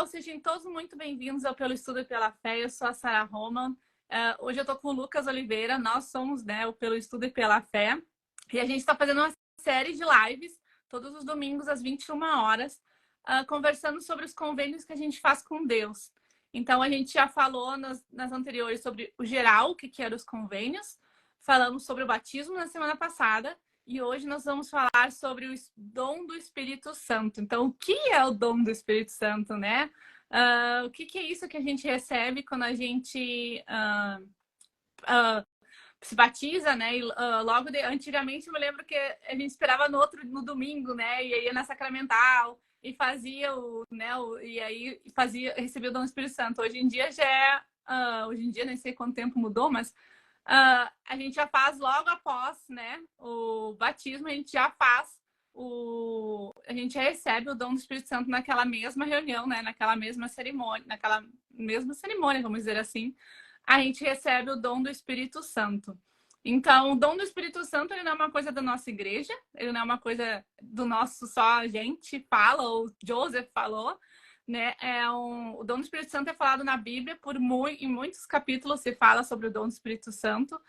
pessoal, sejam todos muito bem-vindos ao Pelo Estudo e Pela Fé. Eu sou a Sara Roman. Hoje eu estou com o Lucas Oliveira. Nós somos, né, o Pelo Estudo e Pela Fé. E a gente está fazendo uma série de lives todos os domingos às 21 horas, conversando sobre os convênios que a gente faz com Deus. Então, a gente já falou nas anteriores sobre o geral, o que eram os convênios. Falamos sobre o batismo na semana passada. E hoje nós vamos falar sobre o dom do Espírito Santo. Então, o que é o dom do Espírito Santo, né? O que é isso que a gente recebe quando a gente se batiza, né? E, antigamente, eu me lembro que a gente esperava no domingo, né? E aí ia na sacramental e fazia recebia o dom do Espírito Santo. Hoje em dia hoje em dia, nem sei quanto tempo mudou, mas a gente já faz logo após, né, o batismo, a gente já gente já recebe o dom do Espírito Santo naquela mesma reunião, né, naquela mesma cerimônia, vamos dizer assim, a gente recebe o dom do Espírito Santo. Então, o dom do Espírito Santo, ele não é uma coisa da nossa igreja, ele não é uma coisa do nosso só a gente fala, ou Joseph falou, né? O dom do Espírito Santo é falado na Bíblia, em muitos capítulos se fala sobre o dom do Espírito Santo,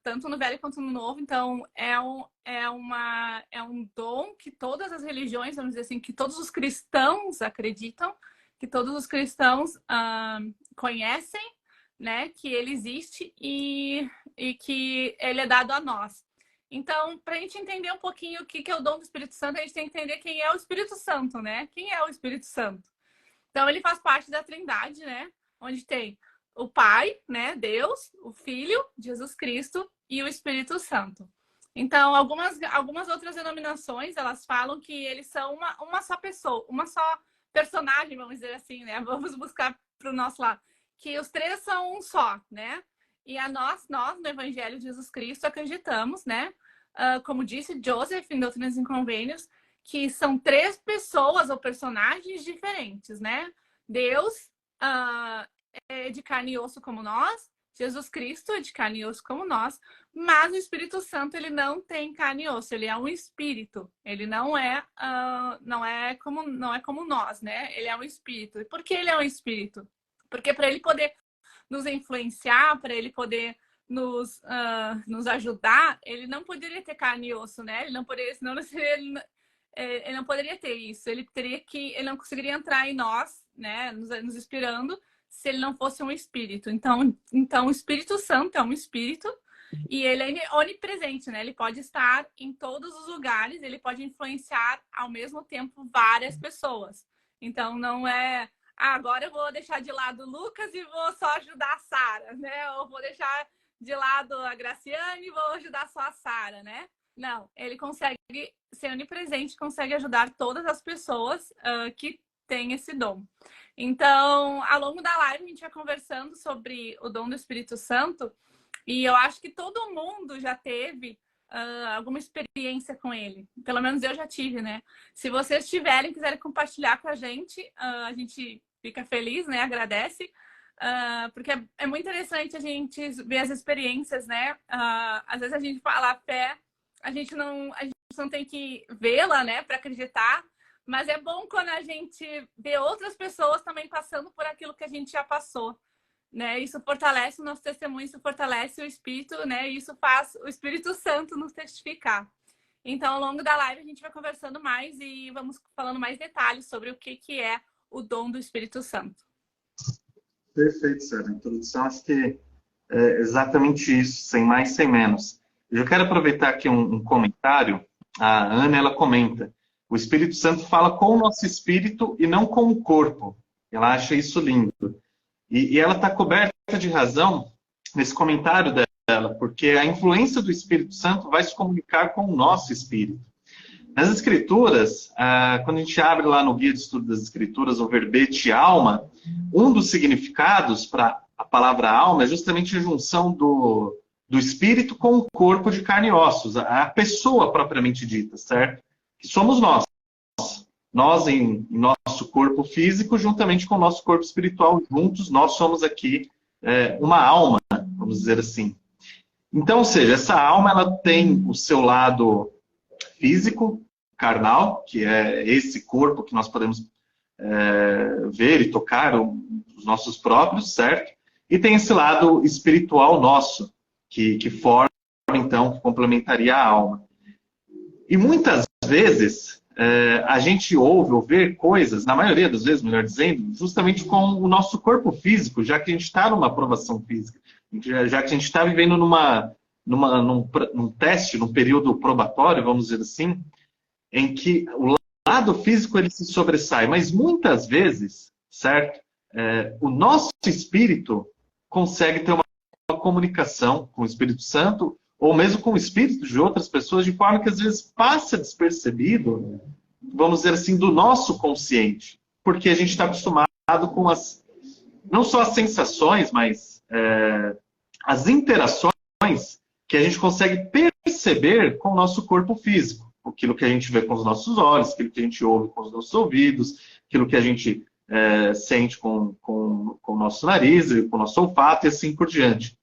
tanto no Velho quanto no Novo. Então, é um dom que todas as religiões, vamos dizer assim, que todos os cristãos acreditam, que todos os cristãos conhecem, né? Que ele existe e que ele é dado a nós. Então, para a gente entender um pouquinho o que é o dom do Espírito Santo, a gente tem que entender quem é o Espírito Santo, né? Quem é o Espírito Santo? Então, ele faz parte da Trindade, né? Onde tem o Pai, né? Deus, o Filho, Jesus Cristo e o Espírito Santo. Então, algumas outras denominações, elas falam que eles são uma só pessoa, uma só personagem, vamos dizer assim, né? Vamos buscar para o nosso lado. Que os três são um só, né? E nós, no Evangelho de Jesus Cristo, acreditamos, né? Como disse Joseph em Doutrinas e Convênios, que são três pessoas ou personagens diferentes, né? Deus é de carne e osso como nós, Jesus Cristo é de carne e osso como nós, mas o Espírito Santo, ele não tem carne e osso, ele é um espírito, ele não é como nós, né? Ele é um espírito. E por que ele é um espírito? Porque para ele poder nos influenciar, para ele poder nos ajudar, ele não poderia ter carne e osso, né? Ele não poderia, senão ele não poderia ter isso. Ele não conseguiria entrar em nós, né? Nos inspirando, se ele não fosse um espírito. Então o Espírito Santo é um espírito e ele é onipresente, né? Ele pode estar em todos os lugares, ele pode influenciar ao mesmo tempo várias pessoas. Então não é agora eu vou deixar de lado o Lucas e vou só ajudar a Sara, né? Ou vou deixar de lado a Graciane e vou ajudar só a Sara, né? Não, ele consegue ser onipresente, consegue ajudar todas as pessoas que têm esse dom. Então, ao longo da live, a gente vai conversando sobre o dom do Espírito Santo e eu acho que todo mundo já teve alguma experiência com ele. Pelo menos eu já tive, né? Se vocês quiserem compartilhar com a gente fica feliz, né? Agradece. Porque é muito interessante a gente ver as experiências, né? Às vezes a gente fala a fé, a gente não tem que vê-la, né? Para acreditar. Mas é bom quando a gente vê outras pessoas também passando por aquilo que a gente já passou. Né? Isso fortalece o nosso testemunho, isso fortalece o Espírito, né? E isso faz o Espírito Santo nos testificar. Então, ao longo da live, a gente vai conversando mais e vamos falando mais detalhes sobre o que é o dom do Espírito Santo. Perfeito, Sara. A introdução, acho que é exatamente isso, sem mais, sem menos. Eu quero aproveitar aqui um comentário. A Ana, ela comenta: o Espírito Santo fala com o nosso espírito e não com o corpo. Ela acha isso lindo. E ela está coberta de razão nesse comentário dela, porque a influência do Espírito Santo vai se comunicar com o nosso espírito. Nas Escrituras, quando a gente abre lá no Guia de Estudo das Escrituras o verbete alma, um dos significados para a palavra alma é justamente a junção do espírito com o corpo de carne e ossos, a pessoa propriamente dita, certo? Que somos nós. Nós em nosso corpo físico, juntamente com o nosso corpo espiritual, juntos, nós somos aqui uma alma, vamos dizer assim. Então, ou seja, essa alma ela tem o seu lado físico, carnal, que é esse corpo que nós podemos ver e tocar os nossos próprios, certo? E tem esse lado espiritual nosso, que forma, então, que complementaria a alma. E muitas vezes a gente ouve ou vê coisas, na maioria das vezes, melhor dizendo, justamente com o nosso corpo físico, já que a gente está numa aprovação física, já que a gente está vivendo num teste, num período probatório, vamos dizer assim, em que o lado físico ele se sobressai, mas muitas vezes, certo? O nosso espírito consegue ter uma comunicação com o Espírito Santo, ou mesmo com o espírito de outras pessoas, de forma que às vezes passa despercebido, vamos dizer assim, do nosso consciente. Porque a gente está acostumado com não só as sensações, mas as interações que a gente consegue perceber com o nosso corpo físico. Aquilo que a gente vê com os nossos olhos, aquilo que a gente ouve com os nossos ouvidos, aquilo que a gente sente com o nosso nariz, com o nosso olfato e assim por diante.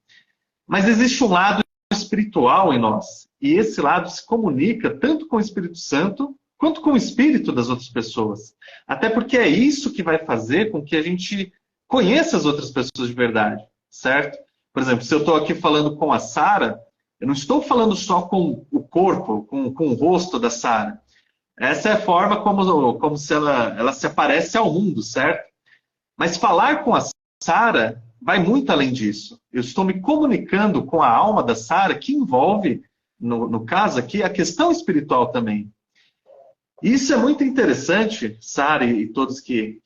Mas existe um lado espiritual em nós. E esse lado se comunica tanto com o Espírito Santo quanto com o espírito das outras pessoas. Até porque é isso que vai fazer com que a gente conheça as outras pessoas de verdade, certo? Por exemplo, se eu estou aqui falando com a Sara, eu não estou falando só com o corpo, com o rosto da Sara. Essa é a forma como se ela se aparece ao mundo, certo? Mas falar com a Sara vai muito além disso. Eu estou me comunicando com a alma da Sara, que envolve, no caso aqui, a questão espiritual também. Isso é muito interessante, Sara e todos que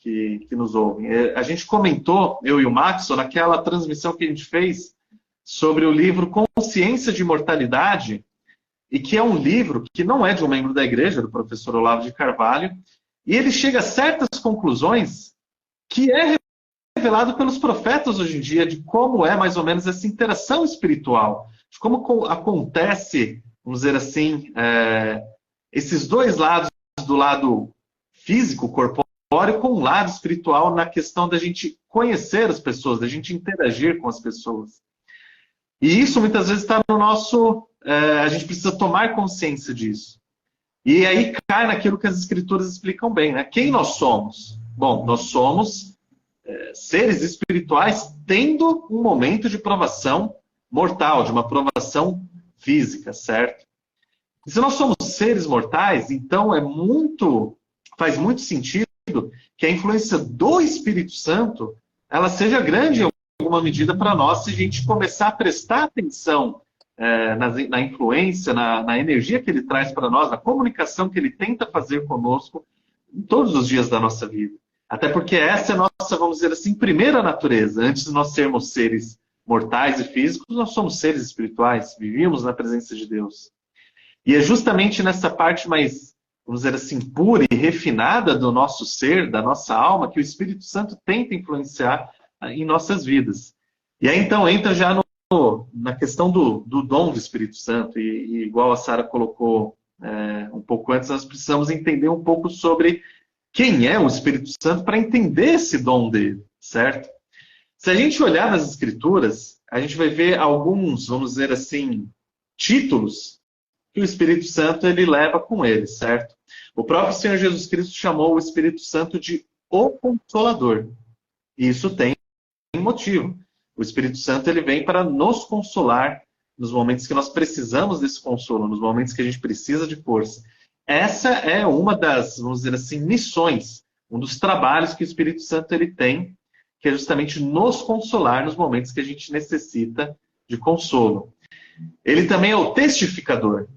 nos ouvem. A gente comentou, eu e o Maxon, naquela transmissão que a gente fez sobre o livro Consciência de Imortalidade, e que é um livro que não é de um membro da igreja, do professor Olavo de Carvalho, e ele chega a certas conclusões que é revelado pelos profetas hoje em dia, de como é mais ou menos essa interação espiritual, de como acontece, vamos dizer assim, esses dois lados, do lado físico, corpóreo, com o lado espiritual na questão da gente conhecer as pessoas, da gente interagir com as pessoas. E isso muitas vezes está no nosso... a gente precisa tomar consciência disso. E aí cai naquilo que as escrituras explicam bem, né? Quem nós somos? Bom, nós somos seres espirituais tendo um momento de provação mortal, de uma provação física, certo? E se nós somos seres mortais, então faz muito sentido que a influência do Espírito Santo ela seja grande em alguma medida para nós, se a gente começar a prestar atenção na influência, na energia que ele traz para nós, na comunicação que ele tenta fazer conosco em todos os dias da nossa vida. Até porque essa é a nossa, vamos dizer assim, primeira natureza. Antes de nós sermos seres mortais e físicos, nós somos seres espirituais, vivíamos na presença de Deus. E é justamente nessa parte mais, vamos dizer assim, pura e refinada do nosso ser, da nossa alma, que o Espírito Santo tenta influenciar em nossas vidas. E aí então entra já na questão do dom do Espírito Santo, e igual a Sara colocou um pouco antes, nós precisamos entender um pouco sobre quem é o Espírito Santo para entender esse dom dele, certo? Se a gente olhar nas Escrituras, a gente vai ver alguns, vamos dizer assim, títulos que o Espírito Santo ele leva com ele, certo? O próprio Senhor Jesus Cristo chamou o Espírito Santo de o Consolador. E isso tem um motivo. O Espírito Santo ele vem para nos consolar nos momentos que nós precisamos desse consolo, nos momentos que a gente precisa de força. Essa é uma das, vamos dizer assim, missões, um dos trabalhos que o Espírito Santo ele tem, que é justamente nos consolar nos momentos que a gente necessita de consolo. Ele também é o testificador.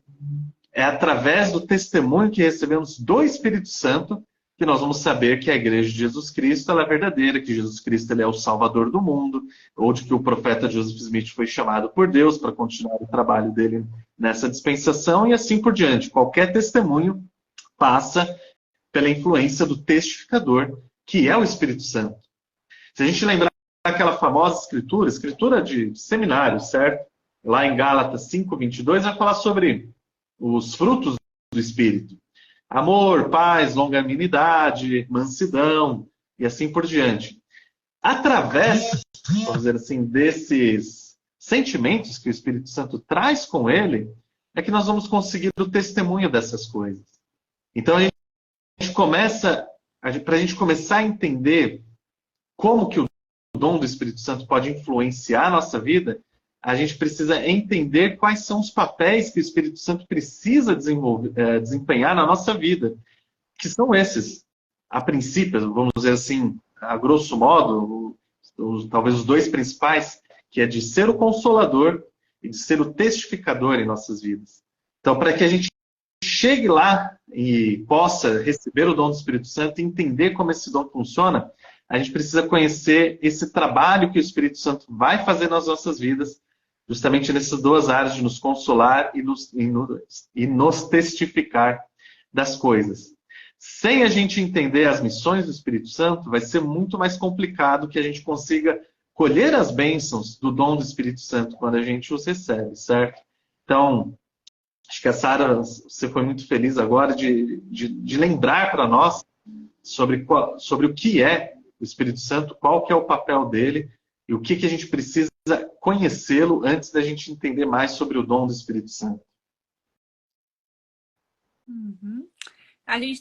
É através do testemunho que recebemos do Espírito Santo que nós vamos saber que a Igreja de Jesus Cristo ela é verdadeira, que Jesus Cristo ele é o Salvador do mundo, ou de que o profeta Joseph Smith foi chamado por Deus para continuar o trabalho dele nessa dispensação e assim por diante. Qualquer testemunho passa pela influência do testificador, que é o Espírito Santo. Se a gente lembrar daquela famosa escritura de seminário, certo? Lá em Gálatas 5:22, vai falar sobre os frutos do Espírito. Amor, paz, longanimidade, mansidão e assim por diante. Através, vamos dizer assim, desses sentimentos que o Espírito Santo traz com ele, é que nós vamos conseguir o testemunho dessas coisas. Então a gente começa para a gente começar a entender como que o dom do Espírito Santo pode influenciar a nossa vida, a gente precisa entender quais são os papéis que o Espírito Santo precisa desempenhar na nossa vida, que são esses, a princípio, vamos dizer assim, a grosso modo, talvez os dois principais, que é de ser o consolador e de ser o testificador em nossas vidas. Então, para que a gente chegue lá e possa receber o dom do Espírito Santo e entender como esse dom funciona, a gente precisa conhecer esse trabalho que o Espírito Santo vai fazer nas nossas vidas, justamente nessas duas áreas de nos consolar e nos testificar das coisas. Sem a gente entender as missões do Espírito Santo, vai ser muito mais complicado que a gente consiga colher as bênçãos do dom do Espírito Santo quando a gente os recebe, certo? Então, acho que a Sara, você foi muito feliz agora de lembrar para nós sobre o que é o Espírito Santo, qual que é o papel dele e o que a gente precisa conhecê-lo antes da gente entender mais sobre o dom do Espírito Santo. Uhum. A gente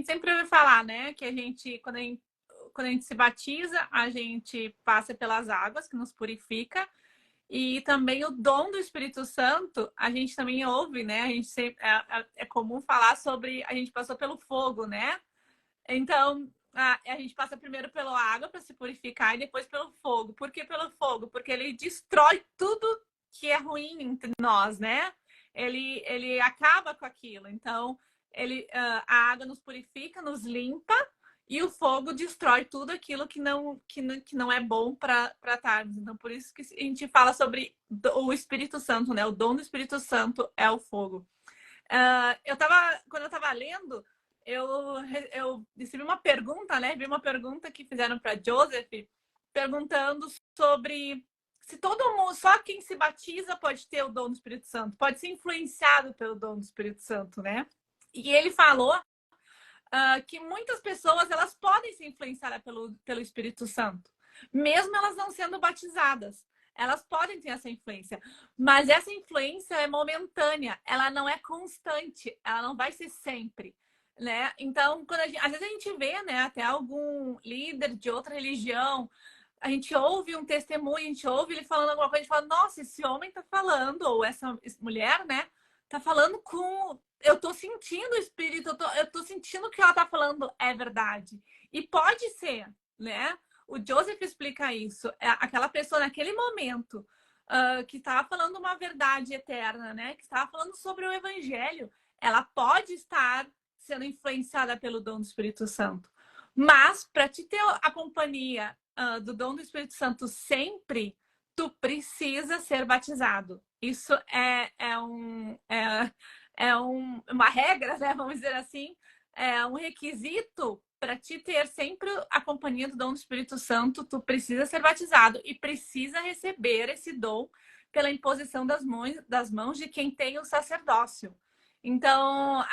sempre ouve falar, né, que quando a gente se batiza, a gente passa pelas águas que nos purifica. E também o dom do Espírito Santo, a gente também ouve, né? A gente sempre, é comum falar sobre a gente passou pelo fogo, né? Então, a gente passa primeiro pela água para se purificar e depois pelo fogo. Por que pelo fogo? Porque ele destrói tudo que é ruim entre nós, né? Ele acaba com aquilo. Então, a água nos purifica, nos limpa. E o fogo destrói tudo aquilo que não é bom para estarmos. Então, por isso que a gente fala sobre o Espírito Santo, né? O dom do Espírito Santo é o fogo. Quando eu estava lendo, eu recebi uma pergunta, né? Vi uma pergunta que fizeram para Joseph, perguntando sobre se todo mundo, só quem se batiza pode ter o dom do Espírito Santo, pode ser influenciado pelo dom do Espírito Santo, né? E ele falou que muitas pessoas elas podem ser influenciadas pelo Espírito Santo, mesmo elas não sendo batizadas. Elas podem ter essa influência, mas essa influência é momentânea, ela não é constante, ela não vai ser sempre, né? Então, às vezes a gente vê, né, até algum líder de outra religião, a gente ouve um testemunho, a gente ouve ele falando alguma coisa, a gente fala, nossa, esse homem tá falando, ou essa mulher, né, tá falando com... Eu tô sentindo o espírito, eu tô sentindo que ela tá falando é verdade. E pode ser, né? O Joseph explica isso. Aquela pessoa, naquele momento, que estava falando uma verdade eterna, né? Que estava falando sobre o evangelho, ela pode estar sendo influenciada pelo dom do Espírito Santo. Mas, para te ter a companhia do dom do Espírito Santo sempre, tu precisa ser batizado. Isso uma regra, né? Vamos dizer assim, é um requisito para te ter sempre a companhia do dom do Espírito Santo. Tu precisa ser batizado e precisa receber esse dom pela imposição das mãos de quem tem o sacerdócio. Então,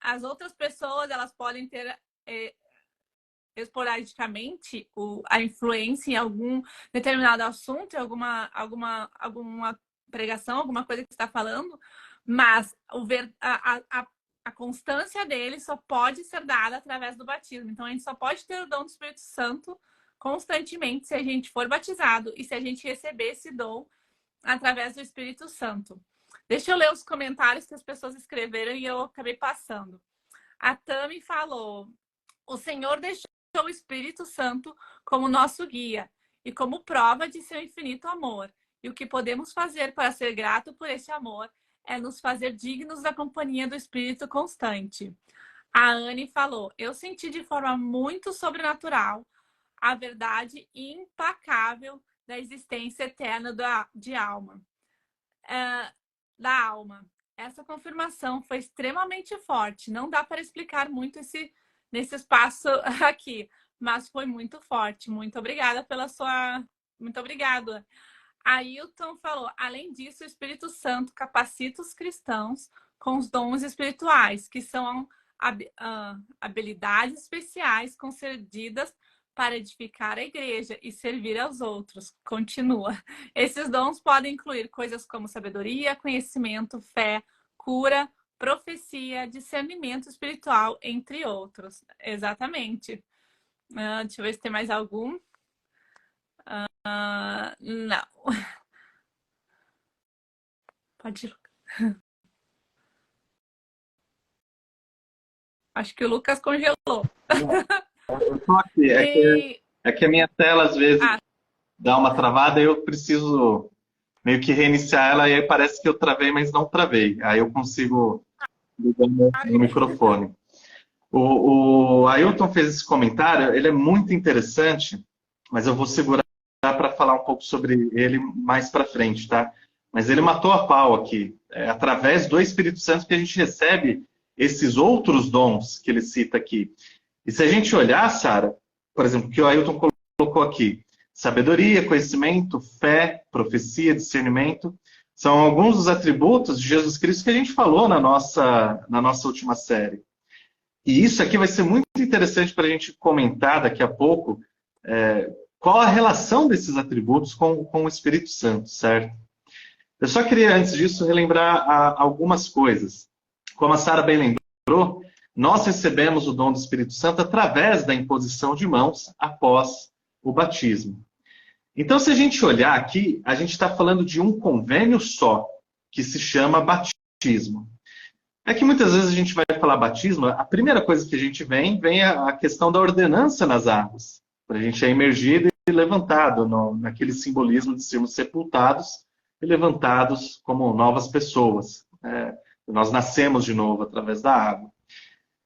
as outras pessoas elas podem ter esporadicamente a influência em algum determinado assunto, em alguma pregação, alguma coisa que está falando, mas a constância dele só pode ser dada através do batismo. Então, a gente só pode ter o dom do Espírito Santo constantemente se a gente for batizado e se a gente receber esse dom através do Espírito Santo. Deixa eu ler os comentários que as pessoas escreveram e eu acabei passando. A Tami falou: o Senhor deixou o Espírito Santo como nosso guia e como prova de seu infinito amor. E o que podemos fazer para ser grato por esse amor é nos fazer dignos da companhia do Espírito constante. A Anne falou: eu senti de forma muito sobrenatural a verdade implacável da existência eterna da alma. Essa confirmação foi extremamente forte. Não dá para explicar muito nesse espaço aqui, mas foi muito forte. Muito obrigada Muito obrigada. Ailton falou: além disso, o Espírito Santo capacita os cristãos com os dons espirituais, que são habilidades especiais concedidas para edificar a igreja e servir aos outros. Continua. Esses dons podem incluir coisas como sabedoria, conhecimento, fé, cura, profecia, discernimento espiritual, entre outros. Exatamente. Deixa eu ver se tem mais algum. Não. Pode ir. Acho que o Lucas congelou. Eu tô aqui. É que a minha tela, às vezes, dá uma travada e eu preciso meio que reiniciar ela, e aí parece que eu travei, mas não travei. Aí eu consigo ligar no microfone. O Ailton fez esse comentário, ele é muito interessante, mas eu vou segurar para falar um pouco sobre ele mais para frente, tá? Mas ele matou a pau aqui. É através do Espírito Santo que a gente recebe esses outros dons que ele cita aqui. E se a gente olhar, Sara, por exemplo, o que o Ailton colocou aqui, sabedoria, conhecimento, fé, profecia, discernimento, são alguns dos atributos de Jesus Cristo que a gente falou na nossa última série. E isso aqui vai ser muito interessante para a gente comentar daqui a pouco, qual a relação desses atributos com o Espírito Santo, certo? Eu só queria, antes disso, relembrar algumas coisas. Como a Sara bem lembrou, nós recebemos o dom do Espírito Santo através da imposição de mãos após o batismo. Então, se a gente olhar aqui, a gente está falando de um convênio só, que se chama batismo. É que muitas vezes a gente vai falar batismo, a primeira coisa que a gente vem a questão da ordenança nas águas. Para a gente é emergido e levantado, naquele simbolismo de sermos sepultados e levantados como novas pessoas. Nós nascemos de novo através da água.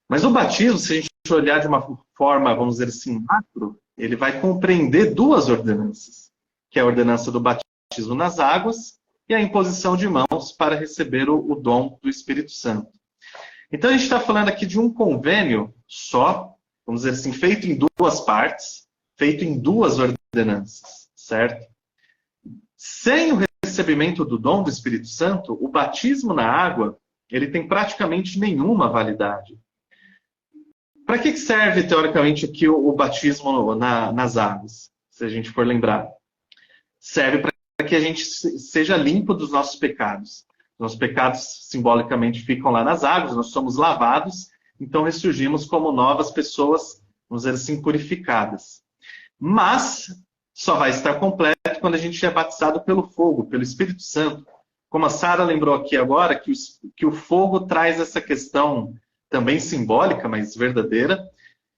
Mas o batismo, se a gente olhar de uma forma, vamos dizer assim, macro, ele vai compreender duas ordenanças, que é a ordenança do batismo nas águas e a imposição de mãos para receber o dom do Espírito Santo. Então a gente está falando aqui de um convênio só, vamos dizer assim, feito em duas partes, feito em duas ordenanças, certo? Sem o recebimento do dom do Espírito Santo, o batismo na água, ele tem praticamente nenhuma validade. Para que serve, teoricamente, aqui o batismo nas águas, se a gente for lembrar? Serve para que a gente seja limpo dos nossos pecados. Nossos pecados, simbolicamente, ficam lá nas águas, nós somos lavados, então ressurgimos como novas pessoas, vamos dizer assim, purificadas. Mas só vai estar completo quando a gente é batizado pelo fogo, pelo Espírito Santo. Como a Sara lembrou aqui agora, que o fogo traz essa questão também simbólica, mas verdadeira,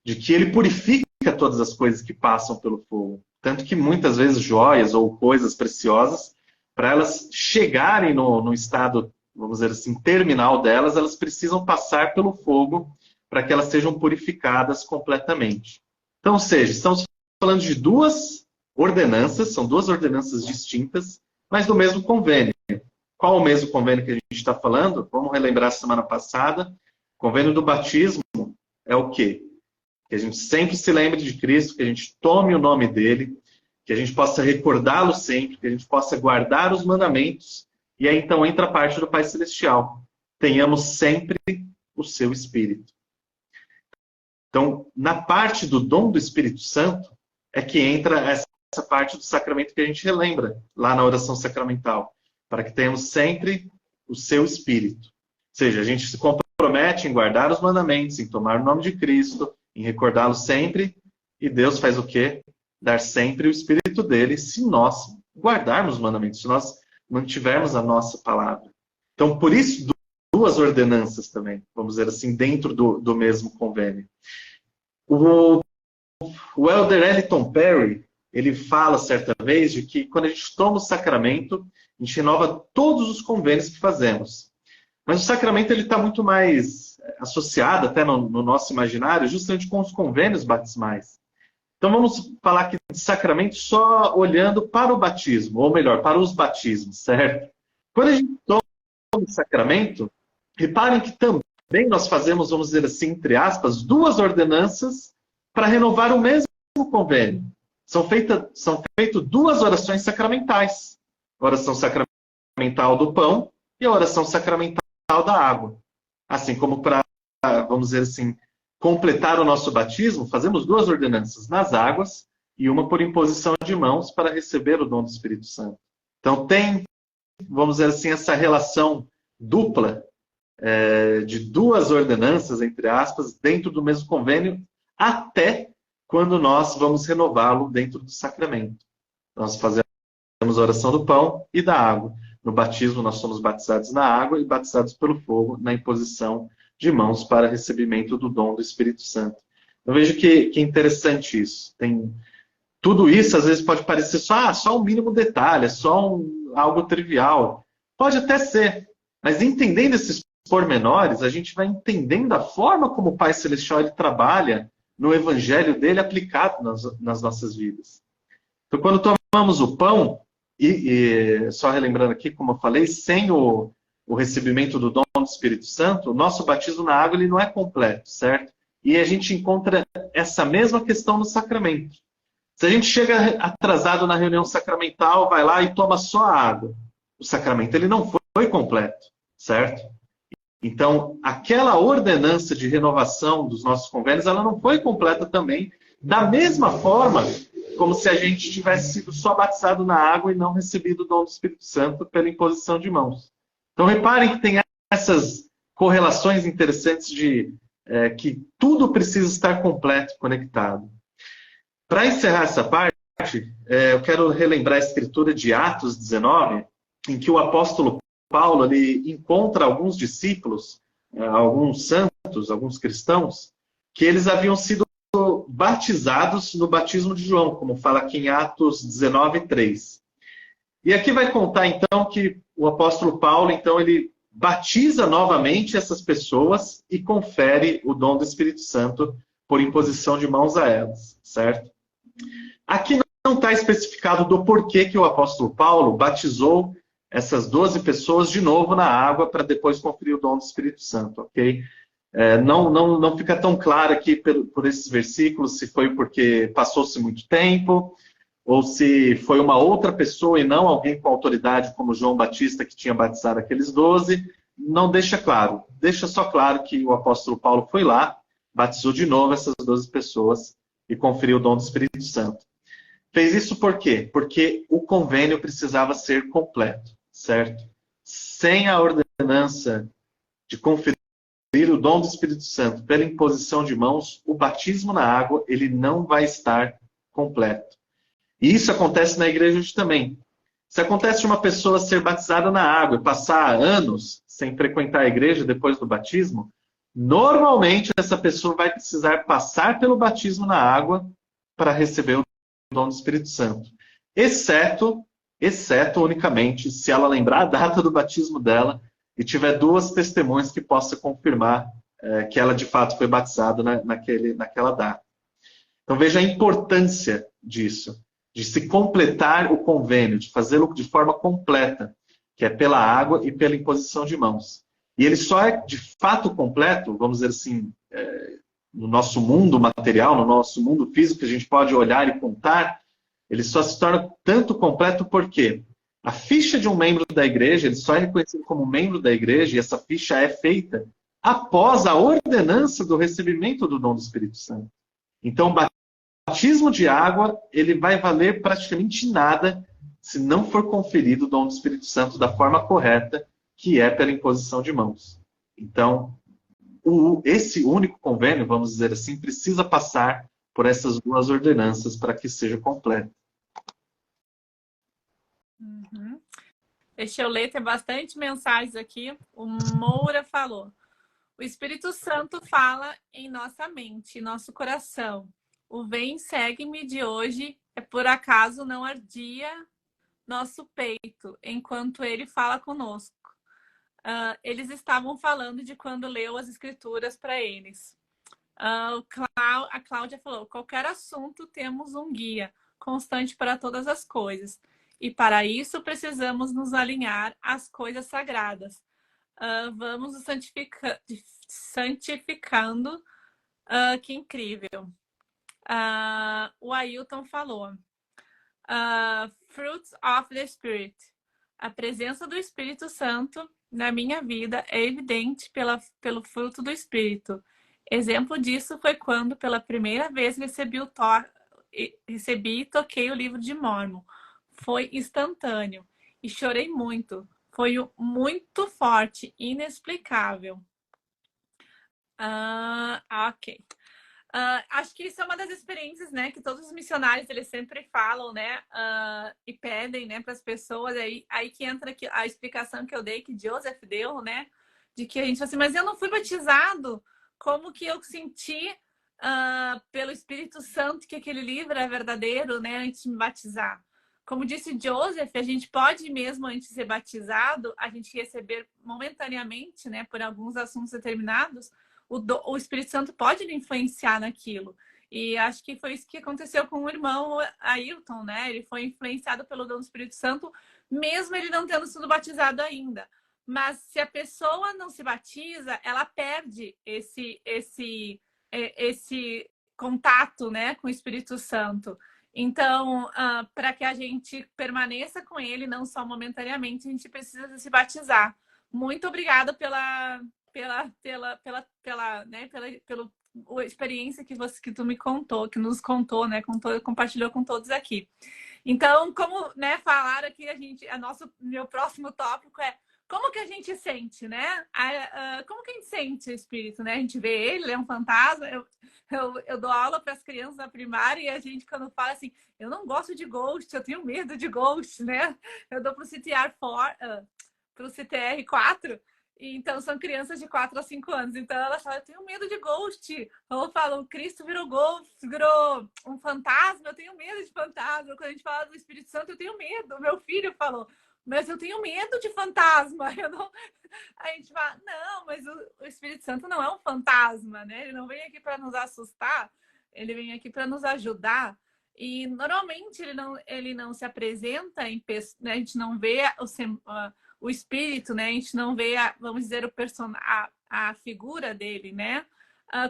de que ele purifica todas as coisas que passam pelo fogo. Tanto que muitas vezes joias ou coisas preciosas, para elas chegarem no estado, vamos dizer assim, terminal delas, elas precisam passar pelo fogo para que elas sejam purificadas completamente. Então, ou seja, estamos falando de duas ordenanças, são duas ordenanças distintas, mas do mesmo convênio. Qual o mesmo convênio que a gente está falando? Vamos relembrar a semana passada. O convênio do batismo é o quê? Que a gente sempre se lembre de Cristo, que a gente tome o nome dele, que a gente possa recordá-lo sempre, que a gente possa guardar os mandamentos. E aí então entra a parte do Pai Celestial. Tenhamos sempre o seu Espírito. Então, na parte do dom do Espírito Santo, é que entra essa parte do sacramento que a gente relembra lá na oração sacramental. Para que tenhamos sempre o seu Espírito. Ou seja, a gente se compromete em guardar os mandamentos, em tomar o nome de Cristo, em recordá-lo sempre, e Deus faz o quê? Dar sempre o Espírito dele, se nós guardarmos os mandamentos, se nós mantivermos a nossa palavra. Então, por isso, duas ordenanças também, vamos dizer assim, dentro do mesmo convênio. O Elder Ellington Perry, ele fala certa vez de que quando a gente toma o sacramento, a gente renova todos os convênios que fazemos. Mas o sacramento está muito mais associado, até no nosso imaginário, justamente com os convênios batismais. Então vamos falar aqui de sacramento só olhando para o batismo, ou melhor, para os batismos, certo? Quando a gente toma o sacramento, reparem que também nós fazemos, vamos dizer assim, entre aspas, duas ordenanças para renovar o mesmo convênio. São feitas duas orações sacramentais. A oração sacramental do pão e a oração sacramental da água. Assim como para, vamos dizer assim, completar o nosso batismo, fazemos duas ordenanças nas águas e uma por imposição de mãos para receber o dom do Espírito Santo. Então tem, vamos dizer assim, essa relação dupla de duas ordenanças, entre aspas, dentro do mesmo convênio, até quando nós vamos renová-lo dentro do sacramento. Nós fazemos a oração do pão e da água. No batismo, nós somos batizados na água e batizados pelo fogo na imposição de mãos para recebimento do dom do Espírito Santo. Eu vejo que é interessante isso. Tudo isso, às vezes, pode parecer só um mínimo detalhe, algo trivial. Pode até ser, mas entendendo esses pormenores, a gente vai entendendo a forma como o Pai Celestial ele trabalha no Evangelho dele aplicado nas nossas vidas. Então, quando tomamos o pão, e só relembrando aqui, como eu falei, sem o recebimento do dom do Espírito Santo, o nosso batismo na água ele não é completo, certo? E a gente encontra essa mesma questão no sacramento. Se a gente chega atrasado na reunião sacramental, vai lá e toma só a água, o sacramento ele não foi completo, certo? Então, aquela ordenança de renovação dos nossos convênios, ela não foi completa também, da mesma forma como se a gente tivesse sido só batizado na água e não recebido o dom do Espírito Santo pela imposição de mãos. Então, reparem que tem essas correlações interessantes de que tudo precisa estar completo, conectado. Para encerrar essa parte, eu quero relembrar a escritura de Atos 19, em que o apóstolo Paulo ele encontra alguns discípulos, alguns santos, alguns cristãos, que eles haviam sido batizados no batismo de João, como fala aqui em Atos 19, 3. E aqui vai contar, então, que o apóstolo Paulo, então, ele batiza novamente essas pessoas e confere o dom do Espírito Santo por imposição de mãos a elas, certo? Aqui não está especificado do porquê que o apóstolo Paulo batizou essas 12 pessoas de novo na água para depois conferir o dom do Espírito Santo, ok? Não fica tão claro aqui por esses versículos se foi porque passou-se muito tempo ou se foi uma outra pessoa e não alguém com autoridade como João Batista que tinha batizado aqueles 12. Não deixa claro. Deixa só claro que o apóstolo Paulo foi lá, batizou de novo essas 12 pessoas e conferiu o dom do Espírito Santo. Fez isso por quê? Porque o convênio precisava ser completo, certo? Sem a ordenança de conferir o dom do Espírito Santo pela imposição de mãos, o batismo na água ele não vai estar completo. E isso acontece na igreja hoje também. Se acontece de uma pessoa ser batizada na água e passar anos sem frequentar a igreja depois do batismo, normalmente essa pessoa vai precisar passar pelo batismo na água para receber o dom do Espírito Santo. Exceto unicamente se ela lembrar a data do batismo dela e tiver duas testemunhas que possam confirmar que ela de fato foi batizada naquela data. Então veja a importância disso, de se completar o convênio, de fazê-lo de forma completa, que é pela água e pela imposição de mãos. E ele só é de fato completo, vamos dizer assim, no nosso mundo material, no nosso mundo físico, que a gente pode olhar e contar, ele só se torna tanto completo porque a ficha de um membro da igreja, ele só é reconhecido como membro da igreja, e essa ficha é feita após a ordenança do recebimento do dom do Espírito Santo. Então, o batismo de água, ele vai valer praticamente nada se não for conferido o dom do Espírito Santo da forma correta, que é pela imposição de mãos. Então, esse único convênio, vamos dizer assim, precisa passar por essas duas ordenanças para que seja completo. Uhum. Deixa eu ler, tem bastante mensagens aqui. O Moura falou: o Espírito Santo fala em nossa mente, em nosso coração. O vem, segue-me de hoje é por acaso não ardia nosso peito enquanto ele fala conosco. Eles estavam falando de quando leu as escrituras para eles. A Cláudia falou: qualquer assunto temos um guia constante para todas as coisas. E para isso precisamos nos alinhar às coisas sagradas. Vamos nos santificando. Que incrível. O Ailton falou: Fruits of the Spirit. A presença do Espírito Santo na minha vida é evidente pelo fruto do Espírito. Exemplo disso foi quando, pela primeira vez, recebi e toquei o livro de Mórmon. Foi instantâneo e chorei muito. foi muito forte, inexplicável. Ok. Acho que isso é uma das experiências, né, que todos os missionários eles sempre falam, né, e pedem, né, para as pessoas. Aí que entra a explicação que eu dei, que Joseph deu, né, de que a gente fala assim, mas eu não fui batizado, como que eu senti pelo Espírito Santo que aquele livro é verdadeiro, né, antes de me batizar? Como disse Joseph, a gente pode mesmo antes de ser batizado, a gente receber momentaneamente, né, por alguns assuntos determinados, o Espírito Santo pode lhe influenciar naquilo. E acho que foi isso que aconteceu com o irmão Ailton, né? Ele foi influenciado pelo dom do Espírito Santo, mesmo ele não tendo sido batizado ainda. Mas se a pessoa não se batiza, ela perde esse contato, né, com o Espírito Santo. Então, para que a gente permaneça com ele, não só momentaneamente, a gente precisa se batizar. Muito obrigada pela experiência que tu me contou, que nos contou, né? Compartilhou com todos aqui. Então, como, né, falaram aqui, meu próximo tópico é como que a gente sente, né? Como que a gente sente o espírito, né? A gente vê ele é um fantasma. Eu dou aula para as crianças da primária e a gente, quando fala assim, eu não gosto de ghost, eu tenho medo de ghost, né? Eu dou para o CTR 4. Então, são crianças de 4 a 5 anos. Então, elas falam, eu tenho medo de ghost. Ou falam, Cristo virou ghost, virou um fantasma, eu tenho medo de fantasma. Quando a gente fala do Espírito Santo, eu tenho medo. Meu filho falou, mas eu tenho medo de fantasma. A gente fala, não, mas o Espírito Santo não é um fantasma, né? Ele não vem aqui para nos assustar, ele vem aqui para nos ajudar. E, normalmente, ele não se apresenta em pessoa, né? A gente não vê o espírito, né? A gente não vê, vamos dizer, a figura dele, né?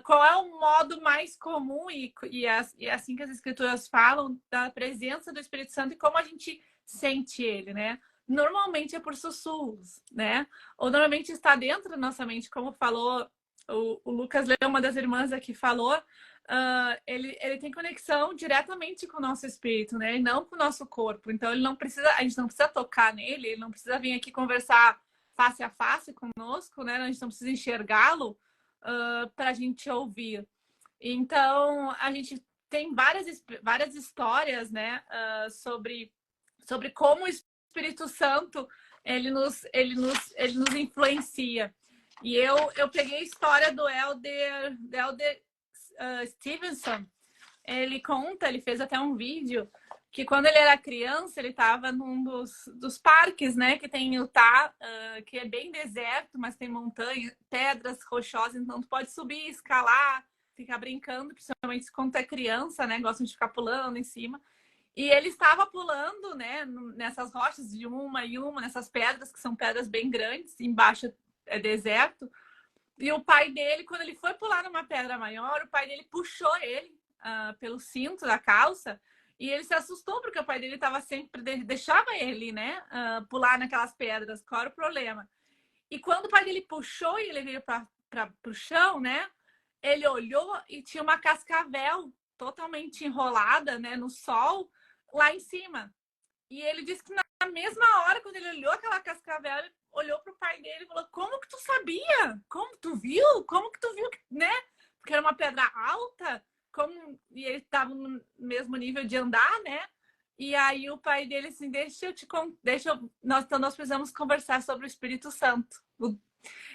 Qual é o modo mais comum e assim que as escrituras falam da presença do Espírito Santo e como a gente sente ele, né? Normalmente é por sussurros, né? Ou normalmente está dentro da nossa mente, como falou o Lucas Leão, uma das irmãs aqui falou, ele tem conexão diretamente com o nosso espírito, né? E não com o nosso corpo. Então a gente não precisa tocar nele, ele não precisa vir aqui conversar face a face conosco, né? A gente não precisa enxergá-lo para a gente ouvir. Então a gente tem várias histórias, né? Sobre como o Espírito Santo ele nos influencia. E eu peguei a história do Elder Stevenson. Ele fez até um vídeo que quando ele era criança, ele estava num dos parques, né, que tem em Utah, que é bem deserto, mas tem montanhas, pedras rochosas, então tu pode subir, escalar, ficar brincando, principalmente quando tu é criança, né, gostam de ficar pulando em cima. E ele estava pulando, né, nessas rochas de uma e uma, nessas pedras, que são pedras bem grandes, embaixo é deserto. E o pai dele, quando ele foi pular numa pedra maior, o pai dele puxou ele pelo cinto da calça e ele se assustou porque o pai dele estava sempre deixava ele, né, pular naquelas pedras. Qual era o problema? E quando o pai dele puxou e ele veio para o chão, né, ele olhou e tinha uma cascavel totalmente enrolada, né, no sol lá em cima. E ele disse que na mesma hora, quando ele olhou aquela cascavel, ele olhou para o pai dele e falou, como que tu sabia? Como tu viu? Como que tu viu, né? Porque era uma pedra alta, e ele estava no mesmo nível de andar, né? E aí o pai dele assim, nós precisamos conversar sobre o Espírito Santo.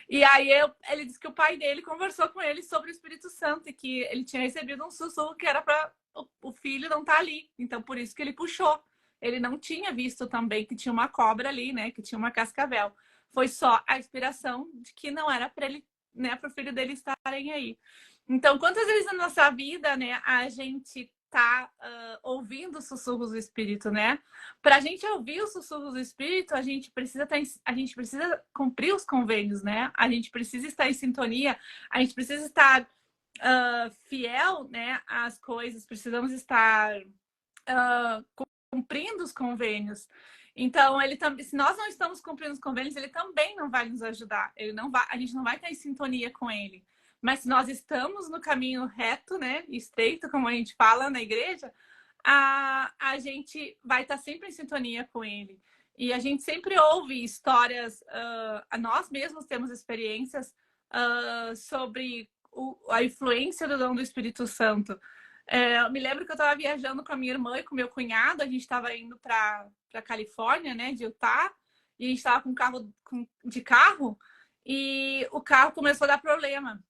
E aí ele disse que o pai dele conversou com ele sobre o Espírito Santo e que ele tinha recebido um sussurro que era para o filho não estar ali. Então, por isso que ele puxou. Ele não tinha visto também que tinha uma cobra ali, né? Que tinha uma cascavel. Foi só a inspiração de que não era para ele, né? Para o filho dele estarem aí. Então, quantas vezes na nossa vida, né? A gente tá ouvindo os sussurros do Espírito, né? Para a gente ouvir os sussurros do Espírito, a gente precisa cumprir os convênios, né? A gente precisa estar em sintonia, a gente precisa estar fiel, né? Às coisas, precisamos estar cumprindo os convênios. Então, se nós não estamos cumprindo os convênios, ele também não vai nos ajudar. A gente não vai estar em sintonia com ele. Mas se nós estamos no caminho reto, né, estreito, como a gente fala na igreja, a gente vai estar sempre em sintonia com ele. E a gente sempre ouve histórias, nós mesmos temos experiências sobre a influência do dom do Espírito Santo. Eu me lembro que eu estava viajando com a minha irmã e com meu cunhado, a gente estava indo para a Califórnia, né, de Utah, e a gente estava de carro, e o carro começou a dar problema.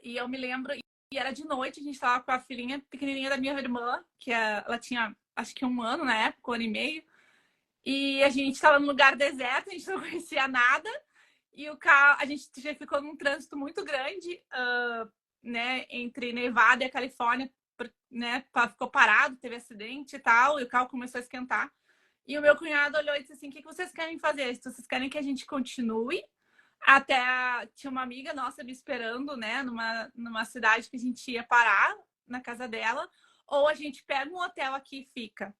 E eu me lembro, e era de noite, a gente estava com a filhinha pequenininha da minha irmã, que ela tinha, acho que 1 ano na época, 1 ano e meio, e a gente estava num lugar deserto, a gente não conhecia nada, e o carro, a gente já ficou num trânsito muito grande, né, entre Nevada e a Califórnia, né, ficou parado, teve acidente e tal, e o carro começou a esquentar. E o meu cunhado olhou e disse assim, o que vocês querem fazer? Se vocês querem que a gente continue, tinha uma amiga nossa me esperando, né, numa cidade que a gente ia parar, na casa dela, ou a gente pega um hotel aqui e fica.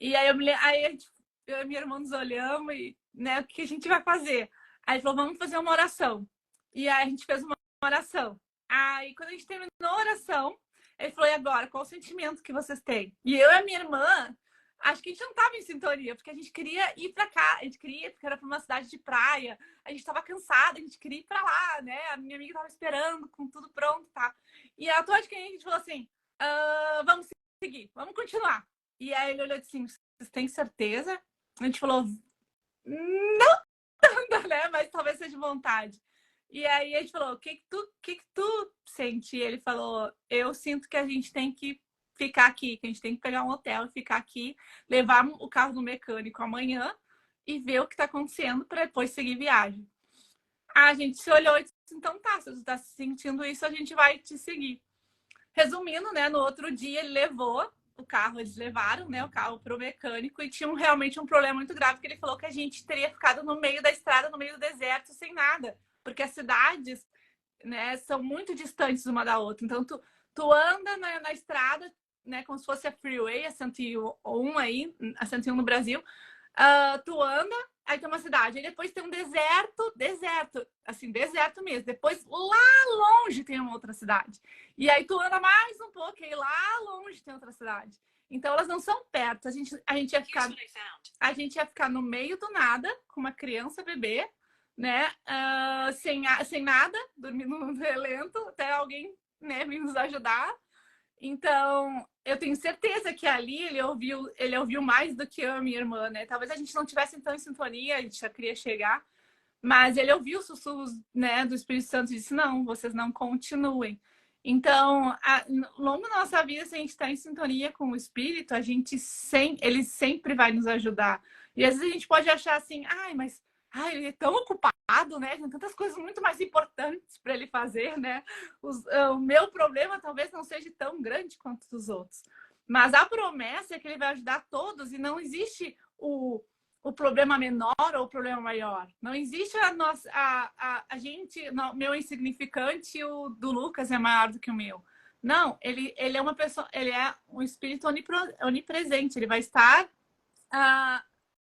E aí, eu e minha irmã nos olhamos e, né, o que a gente vai fazer? Aí ele falou, vamos fazer uma oração. E aí a gente fez uma oração. Aí quando a gente terminou a oração, ele falou, e agora, qual o sentimento que vocês têm? E eu e a minha irmã, acho que a gente não estava em sintonia, porque a gente queria ir para cá, a gente queria ir porque era para uma cidade de praia, a gente estava cansada, a gente queria ir para lá, né? A minha amiga estava esperando, com tudo pronto, tá? E a toa de que a gente falou assim, vamos seguir, vamos continuar. E aí ele olhou assim, vocês têm certeza? A gente falou, não tanto, né? Mas talvez seja de vontade. E aí a gente falou, o que tu sente? E ele falou, eu sinto que a gente tem que ficar aqui, que a gente tem que pegar um hotel e ficar aqui, levar o carro no mecânico amanhã e ver o que está acontecendo para depois seguir viagem. A gente se olhou e disse, então tá, se você está sentindo isso, a gente vai te seguir. Resumindo, né, no outro dia ele levou o carro, eles levaram, né, o carro para o mecânico e tinham realmente um problema muito grave, que ele falou que a gente teria ficado no meio da estrada, no meio do deserto, sem nada, porque as cidades, né, são muito distantes uma da outra. Então, tu anda na estrada, né, como se fosse a freeway, a 101 aí, a 101 no Brasil, tu anda, aí tem uma cidade, aí depois tem um deserto, assim, deserto mesmo. Depois, lá longe, tem uma outra cidade. E aí tu anda mais um pouco, e aí lá longe tem outra cidade. Então, elas não são perto. A gente ia ficar no meio do nada, com uma criança, bebê, né? Sem nada, dormindo no relento, até alguém, né, vir nos ajudar. Então, eu tenho certeza que ali ele ouviu mais do que eu e a minha irmã, né? Talvez a gente não tivesse tão em sintonia, a gente já queria chegar, mas ele ouviu os sussurros, né, do Espírito Santo e disse, não, vocês não continuem. Então, ao longo da nossa vida, se a gente está em sintonia com o Espírito, ele sempre vai nos ajudar. E às vezes a gente pode achar assim, mas ele é tão ocupado, né? Tem tantas coisas muito mais importantes para ele fazer, né? O meu problema talvez não seja tão grande quanto os outros. Mas a promessa é que ele vai ajudar todos e não existe o problema menor ou o problema maior. Não existe a gente, meu insignificante e o do Lucas é maior do que o meu. Não, ele é uma pessoa, ele é um espírito onipresente. Ele vai estar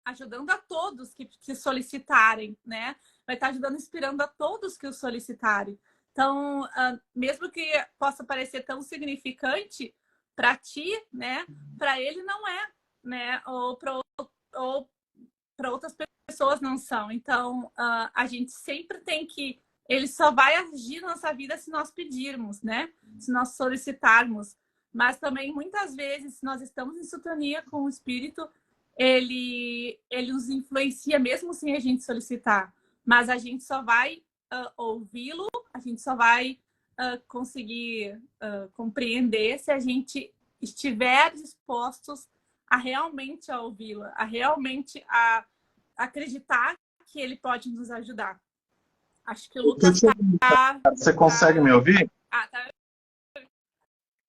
ajudando a todos que solicitarem, né? Vai estar ajudando, inspirando a todos que o solicitarem. Então, mesmo que possa parecer tão significante para ti, né? Para ele não é, né? Ou para outras pessoas não são. Então, a gente sempre tem que... Ele só vai agir na nossa vida se nós pedirmos, né? Se nós solicitarmos. Mas também, muitas vezes, se nós estamos em sintonia com o Espírito, ele nos influencia mesmo sem a gente solicitar. Mas a gente só vai ouvi-lo, a gente só vai conseguir compreender se a gente estiver dispostos a realmente ouvi-lo, a realmente acreditar que ele pode nos ajudar. Acho que o Lucas Você consegue me ouvir? Tá.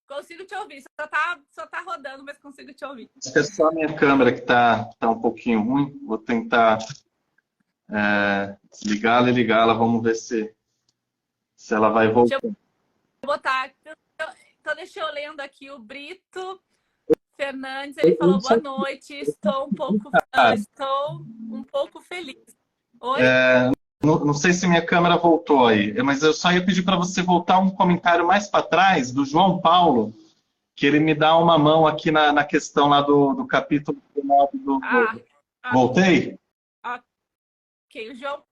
Consigo te ouvir. Só tá rodando, mas consigo te ouvir. Acho que é só a minha câmera que tá um pouquinho ruim. Vou tentar desligá-la e ligá-la. Vamos ver se ela vai voltar. Deixa eu botar. Então, deixa eu lendo aqui o Brito Fernandes. Ele falou, boa noite. Estou um pouco feliz. Oi? Não sei se minha câmera voltou aí, mas eu só ia pedir para você voltar um comentário mais para trás, do João Paulo, que ele me dá uma mão aqui na questão lá do capítulo 9 do... Voltei? Ok, o João...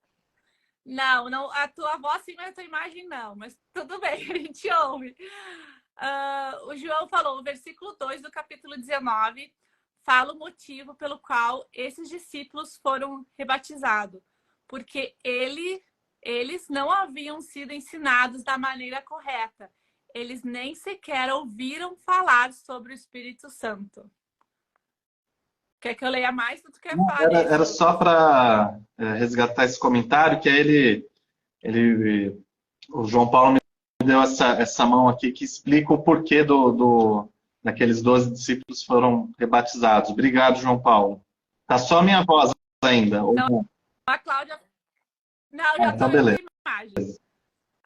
Não, a tua voz sim, mas a tua imagem não. Mas tudo bem, a gente ouve. O João falou, o versículo 2 do capítulo 19 fala o motivo pelo qual esses discípulos foram rebatizados. Porque eles não haviam sido ensinados da maneira correta. Eles nem sequer ouviram falar sobre o Espírito Santo. Quer que eu leia mais? Tu quer falar Era só para resgatar esse comentário, que aí o João Paulo me deu essa mão aqui que explica o porquê daqueles 12 discípulos foram rebatizados. Obrigado, João Paulo. Tá só a minha voz ainda? Ou não? A Cláudia... Não, já então estou beleza. vendo imagens.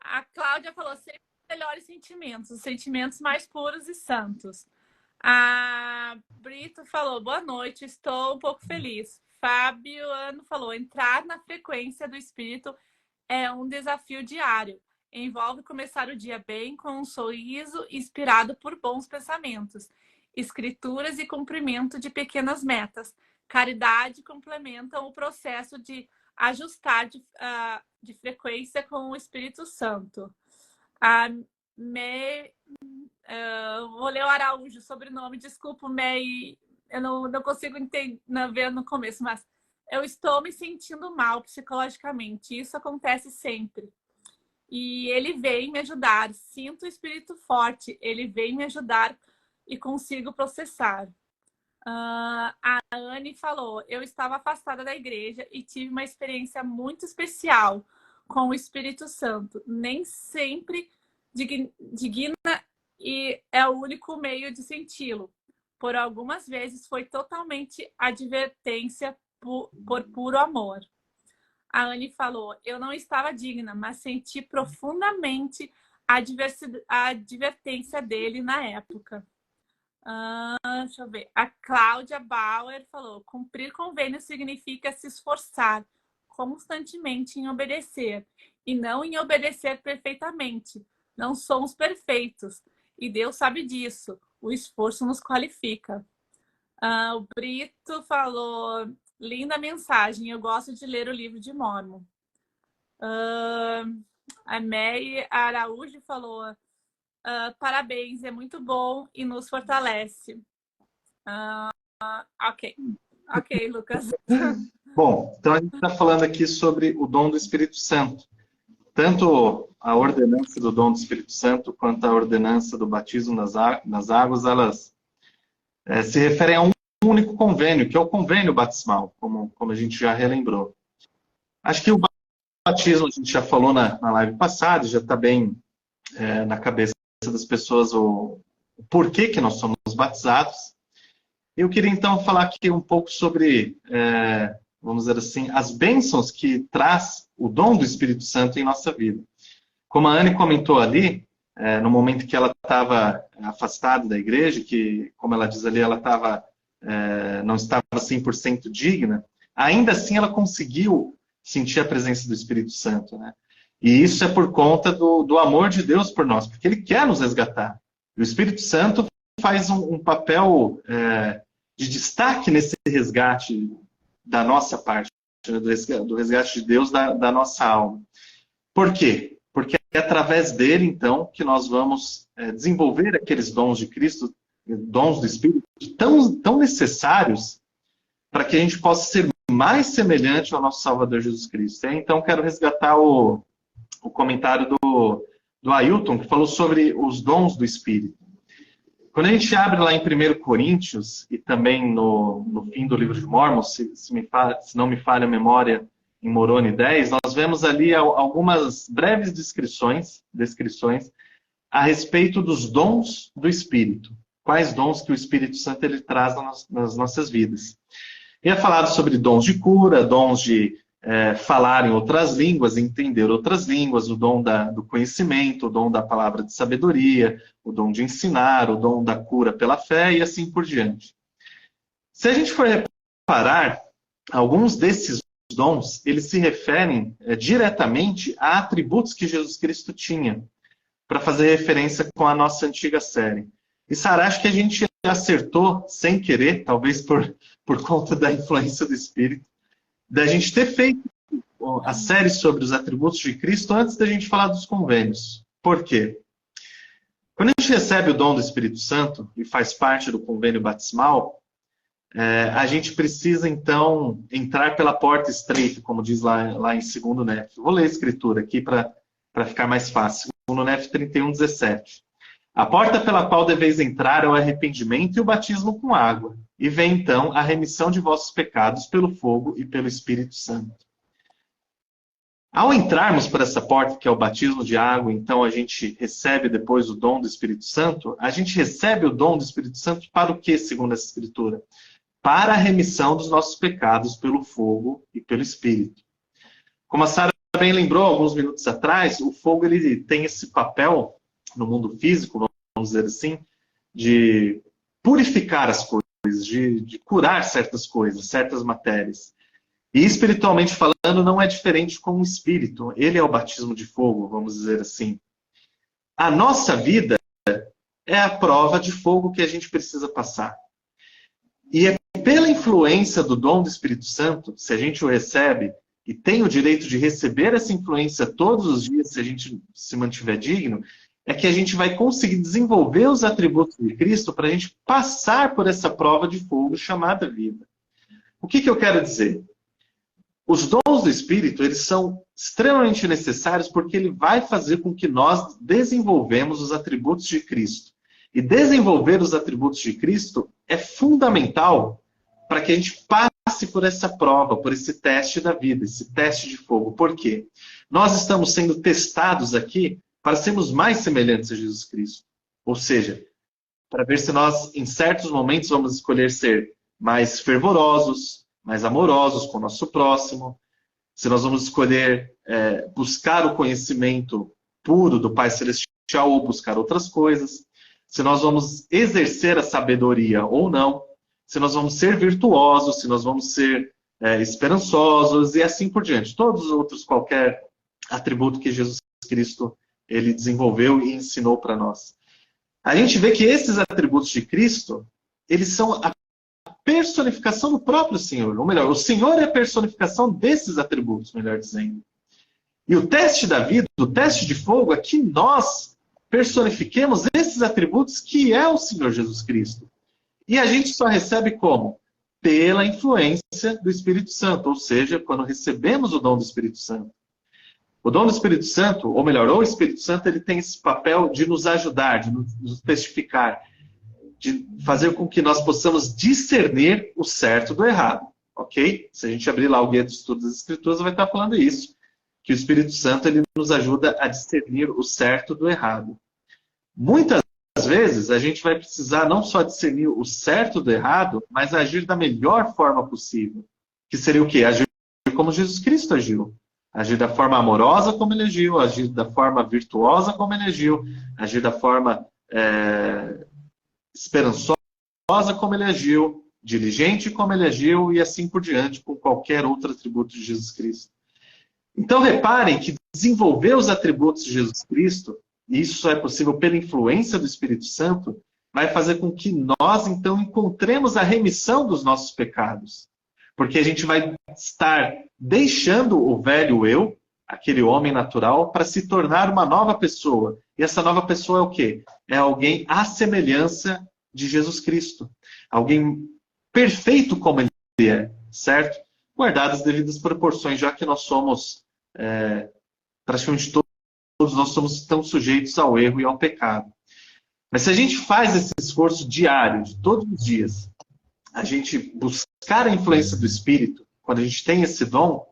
A Cláudia falou sempre melhores sentimentos, os sentimentos mais puros e santos. A Brito falou, boa noite, estou um pouco feliz. Fabiano falou, entrar na frequência do Espírito é um desafio diário. Envolve começar o dia bem com um sorriso inspirado por bons pensamentos, escrituras e cumprimento de pequenas metas. Caridade complementam o processo de ajustar de frequência com o Espírito Santo. Vou ler o Araújo, sobrenome, desculpa, May, eu não consigo entender, ver no começo, mas eu estou me sentindo mal psicologicamente, isso acontece sempre. E ele vem me ajudar, sinto o espírito forte, ele vem me ajudar e consigo processar. A Anne falou, eu estava afastada da igreja e tive uma experiência muito especial com o Espírito Santo. Nem sempre digna e é o único meio de senti-lo. Por algumas vezes foi totalmente advertência por puro amor. A Anne falou, eu não estava digna, mas senti profundamente a advertência dele na época. Deixa eu ver. A Cláudia Bauer falou, cumprir convênio significa se esforçar constantemente em obedecer e não em obedecer perfeitamente. Não somos perfeitos e Deus sabe disso. O esforço nos qualifica. O Brito falou, linda mensagem, eu gosto de ler o livro de Mórmon. A Mary Araújo falou, parabéns, é muito bom e nos fortalece. Ok, Lucas. Bom, então a gente está falando aqui sobre o dom do Espírito Santo. Tanto a ordenança do dom do Espírito Santo quanto a ordenança do batismo nas águas, elas se referem a um único convênio, que é o convênio batismal, como a gente já relembrou. Acho que o batismo, a gente já falou na live passada, já está bem na cabeça das pessoas o porquê que nós somos batizados. Eu queria então falar aqui um pouco sobre, vamos dizer assim, as bênçãos que traz o dom do Espírito Santo em nossa vida. Como a Anne comentou ali, no momento que ela estava afastada da igreja, que, como ela diz ali, ela não estava 100% digna, ainda assim ela conseguiu sentir a presença do Espírito Santo, né? E isso é por conta do amor de Deus por nós, porque Ele quer nos resgatar. E o Espírito Santo faz um papel de destaque nesse resgate da nossa parte, né? do resgate de Deus da nossa alma. Por quê? Porque é através dele, então, que nós vamos desenvolver aqueles dons de Cristo, dons do Espírito, tão necessários para que a gente possa ser mais semelhante ao nosso Salvador Jesus Cristo. Então, quero resgatar o comentário do Ailton, que falou sobre os dons do Espírito. Quando a gente abre lá em 1 Coríntios, e também no fim do livro de Mórmon, se não me falha a memória, em Moroni 10, nós vemos ali algumas breves descrições a respeito dos dons do Espírito. Quais dons que o Espírito Santo ele traz nas nossas vidas. E é falado sobre dons de cura, dons de falar em outras línguas, entender outras línguas, o dom do conhecimento, o dom da palavra de sabedoria, o dom de ensinar, o dom da cura pela fé e assim por diante. Se a gente for reparar, alguns desses dons, eles se referem diretamente a atributos que Jesus Cristo tinha, para fazer referência com a nossa antiga série. E Sara, acho que a gente acertou sem querer, talvez por conta da influência do Espírito, da gente ter feito a série sobre os atributos de Cristo antes da gente falar dos convênios. Por quê? Quando a gente recebe o dom do Espírito Santo e faz parte do convênio batismal, a gente precisa, então, entrar pela porta estreita, como diz lá em 2 Nef. Vou ler a escritura aqui para ficar mais fácil. 2 Nef 31:17. A porta pela qual deveis entrar é o arrependimento e o batismo com água. E vem, então, a remissão de vossos pecados pelo fogo e pelo Espírito Santo. Ao entrarmos por essa porta, que é o batismo de água, então a gente recebe depois o dom do Espírito Santo. A gente recebe o dom do Espírito Santo para o quê, segundo essa escritura? Para a remissão dos nossos pecados pelo fogo e pelo Espírito. Como a Sara bem lembrou alguns minutos atrás, o fogo ele tem esse papel no mundo físico, vamos dizer assim, de purificar as coisas, de curar certas coisas, certas matérias. E espiritualmente falando, não é diferente com o Espírito. Ele é o batismo de fogo, vamos dizer assim. A nossa vida é a prova de fogo que a gente precisa passar. E é pela influência do dom do Espírito Santo, se a gente o recebe e tem o direito de receber essa influência todos os dias, se a gente se mantiver digno, é que a gente vai conseguir desenvolver os atributos de Cristo para a gente passar por essa prova de fogo chamada vida. O que eu quero dizer? Os dons do Espírito, eles são extremamente necessários porque ele vai fazer com que nós desenvolvemos os atributos de Cristo. E desenvolver os atributos de Cristo é fundamental para que a gente passe por essa prova, por esse teste da vida, esse teste de fogo. Por quê? Nós estamos sendo testados aqui para sermos mais semelhantes a Jesus Cristo. Ou seja, para ver se nós, em certos momentos, vamos escolher ser mais fervorosos, mais amorosos com o nosso próximo, se nós vamos escolher buscar o conhecimento puro do Pai Celestial ou buscar outras coisas, se nós vamos exercer a sabedoria ou não, se nós vamos ser virtuosos, se nós vamos ser esperançosos e assim por diante. Todos os outros, qualquer atributo que Jesus Cristo ele desenvolveu e ensinou para nós. A gente vê que esses atributos de Cristo, eles são a personificação do próprio Senhor. Ou melhor, o Senhor é a personificação desses atributos, melhor dizendo. E o teste da vida, o teste de fogo, é que nós personifiquemos esses atributos que é o Senhor Jesus Cristo. E a gente só recebe como? Pela influência do Espírito Santo, ou seja, quando recebemos o dom do Espírito Santo. O dom do Espírito Santo, ou melhor, o Espírito Santo, ele tem esse papel de nos ajudar, de nos testificar, de fazer com que nós possamos discernir o certo do errado, ok? Se a gente abrir lá o Guia de Estudo das Escrituras, vai estar falando isso, que o Espírito Santo ele nos ajuda a discernir o certo do errado. Muitas vezes, a gente vai precisar não só discernir o certo do errado, mas agir da melhor forma possível. Que seria o quê? Agir como Jesus Cristo agiu. Agir da forma amorosa como ele agiu, agir da forma virtuosa como ele agiu, agir da forma esperançosa como ele agiu, diligente como ele agiu e assim por diante com qualquer outro atributo de Jesus Cristo. Então reparem que desenvolver os atributos de Jesus Cristo, e isso só é possível pela influência do Espírito Santo, vai fazer com que nós então encontremos a remissão dos nossos pecados. Porque a gente vai estar deixando o velho eu, aquele homem natural, para se tornar uma nova pessoa. E essa nova pessoa é o quê? É alguém à semelhança de Jesus Cristo. Alguém perfeito como ele é, certo? Guardadas as devidas proporções, já que nós somos, praticamente todos nós somos tão sujeitos ao erro e ao pecado. Mas se a gente faz esse esforço diário, de todos os dias, a gente buscar a influência do Espírito, quando a gente tem esse dom,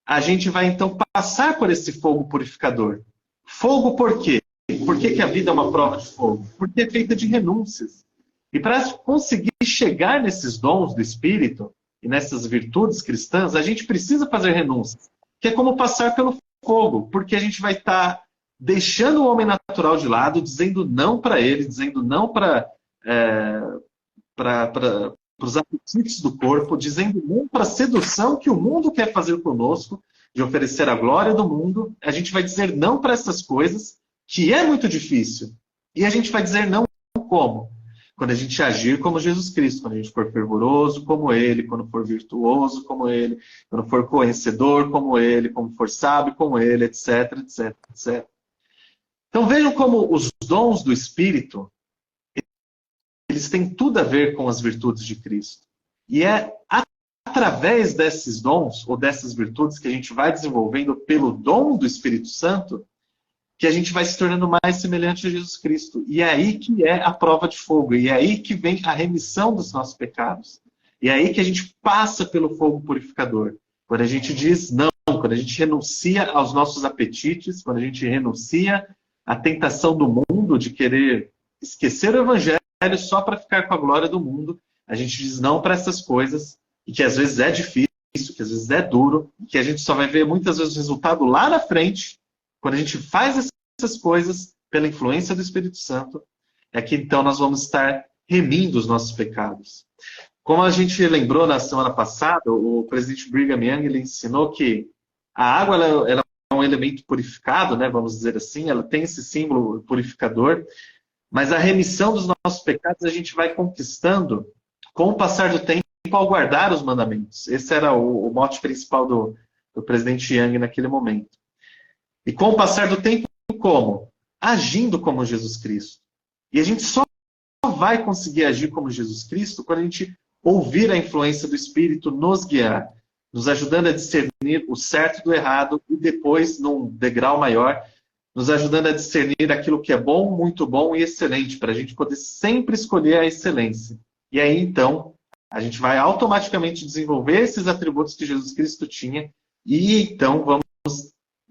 a gente vai então passar por esse fogo purificador. Fogo por quê? Por que a vida é uma prova de fogo? Porque é feita de renúncias. E para conseguir chegar nesses dons do Espírito e nessas virtudes cristãs, a gente precisa fazer renúncias. Que é como passar pelo fogo, porque a gente vai estar deixando o homem natural de lado, dizendo não para ele, dizendo não para os apetites do corpo, dizendo não para a sedução que o mundo quer fazer conosco, de oferecer a glória do mundo. A gente vai dizer não para essas coisas, que é muito difícil. E a gente vai dizer não como? quando a gente agir como Jesus Cristo, quando a gente for fervoroso como Ele, quando for virtuoso como Ele, quando for conhecedor como Ele, quando for sábio como Ele, etc, etc, etc. Então vejam como os dons do Espírito, eles têm tudo a ver com as virtudes de Cristo. E é através desses dons, ou dessas virtudes, que a gente vai desenvolvendo pelo dom do Espírito Santo, que a gente vai se tornando mais semelhante a Jesus Cristo. E é aí que é a prova de fogo. E é aí que vem a remissão dos nossos pecados. E é aí que a gente passa pelo fogo purificador. Quando a gente diz não, quando a gente renuncia aos nossos apetites, quando a gente renuncia à tentação do mundo de querer esquecer o evangelho só para ficar com a glória do mundo, a gente diz não para essas coisas, e que às vezes é difícil, que às vezes é duro, e que a gente só vai ver muitas vezes o resultado lá na frente, quando a gente faz essas coisas pela influência do Espírito Santo, é que então nós vamos estar remindo os nossos pecados. Como a gente lembrou na semana passada, o presidente Brigham Young ele ensinou que a água ela é um elemento purificado, né, vamos dizer assim, ela tem esse símbolo purificador, mas a remissão dos nossos pecados a gente vai conquistando com o passar do tempo ao guardar os mandamentos. Esse era o mote principal do presidente Young naquele momento. E com o passar do tempo, como? Agindo como Jesus Cristo. E a gente só vai conseguir agir como Jesus Cristo quando a gente ouvir a influência do Espírito nos guiar, nos ajudando a discernir o certo do errado e depois, num degrau maior, nos ajudando a discernir aquilo que é bom, muito bom e excelente, para a gente poder sempre escolher a excelência. E aí, então, a gente vai automaticamente desenvolver esses atributos que Jesus Cristo tinha e, então, vamos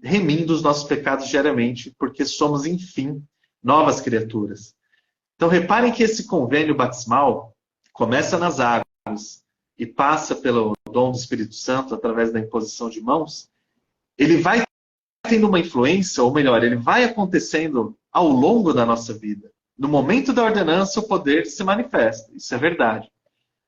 remindo os nossos pecados diariamente, porque somos, enfim, novas criaturas. Então, reparem que esse convênio batismal começa nas águas e passa pelo dom do Espírito Santo através da imposição de mãos. Ele vai tendo uma influência, ou melhor, ele vai acontecendo ao longo da nossa vida. No momento da ordenança, o poder se manifesta. Isso é verdade.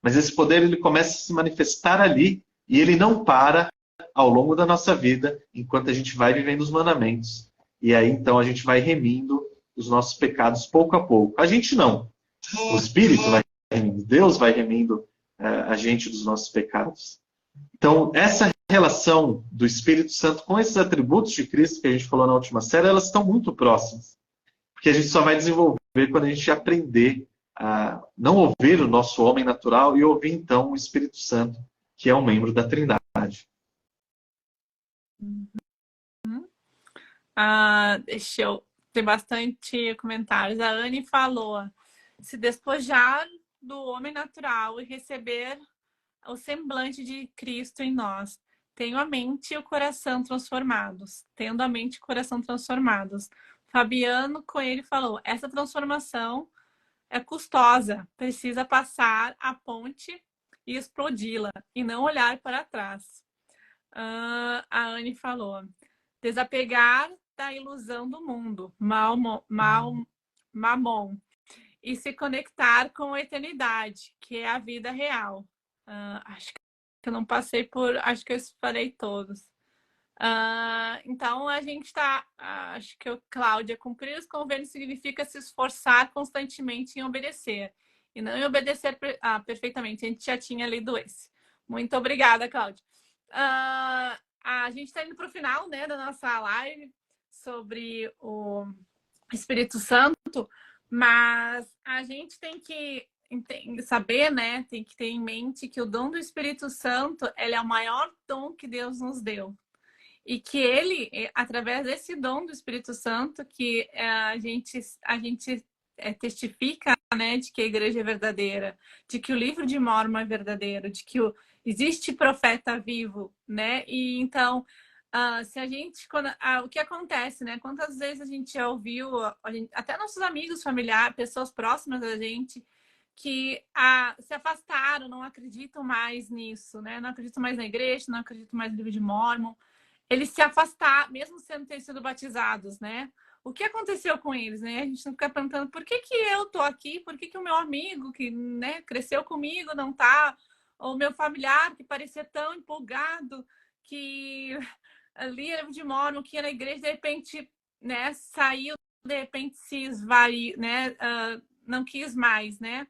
Mas esse poder ele começa a se manifestar ali e ele não para ao longo da nossa vida enquanto a gente vai vivendo os mandamentos. E aí, então, a gente vai remindo os nossos pecados pouco a pouco. A gente não. O Espírito vai remindo. Deus vai remindo a gente dos nossos pecados. Então, essa relação do Espírito Santo com esses atributos de Cristo que a gente falou na última série, elas estão muito próximas. Porque a gente só vai desenvolver quando a gente aprender a não ouvir o nosso homem natural e ouvir, então, o Espírito Santo, que é um membro da Trindade. Deixa eu... Tem bastante comentários. A Anne falou: se despojar do homem natural e receber o semblante de Cristo em nós. Tenho a mente e o coração transformados. Tendo a mente e o coração transformados. Fabiano Coelho falou: essa transformação é custosa. Precisa passar a ponte e explodi-la. E não olhar para trás. A Anne falou: desapegar da ilusão do mundo. Mamon. E se conectar com a eternidade, que é a vida real. Acho que eu não passei por... Acho que eu falei todos. Então, a gente está... acho que Cláudia, cumprir os convênios significa se esforçar constantemente em obedecer. E não em obedecer perfeitamente. A gente já tinha lido esse. Muito obrigada, Cláudia. A gente está indo para o final, né, da nossa live sobre o Espírito Santo, mas a gente tem que saber, né, tem que ter em mente que o dom do Espírito Santo, ele é o maior dom que Deus nos deu. E que ele, através desse dom do Espírito Santo, que a gente testifica, né, de que a igreja é verdadeira, de que o livro de Mórmon é verdadeiro, de que existe profeta vivo, né? E então, se a gente... o que acontece, né? Quantas vezes a gente já ouviu, até nossos amigos, familiares, pessoas próximas da gente, que se afastaram, não acreditam mais nisso, né? Não acreditam mais na igreja, não acreditam mais no livro de Mórmon. Eles se afastaram, mesmo sendo ter sido batizados, né? O que aconteceu com eles, né? A gente não fica perguntando por que eu tô aqui, por que o meu amigo que, né, cresceu comigo não tá, ou meu familiar que parecia tão empolgado, que lia livro de Mórmon, que ia na igreja, de repente, né, saiu, de repente se esvaiu, né, não quis mais, né?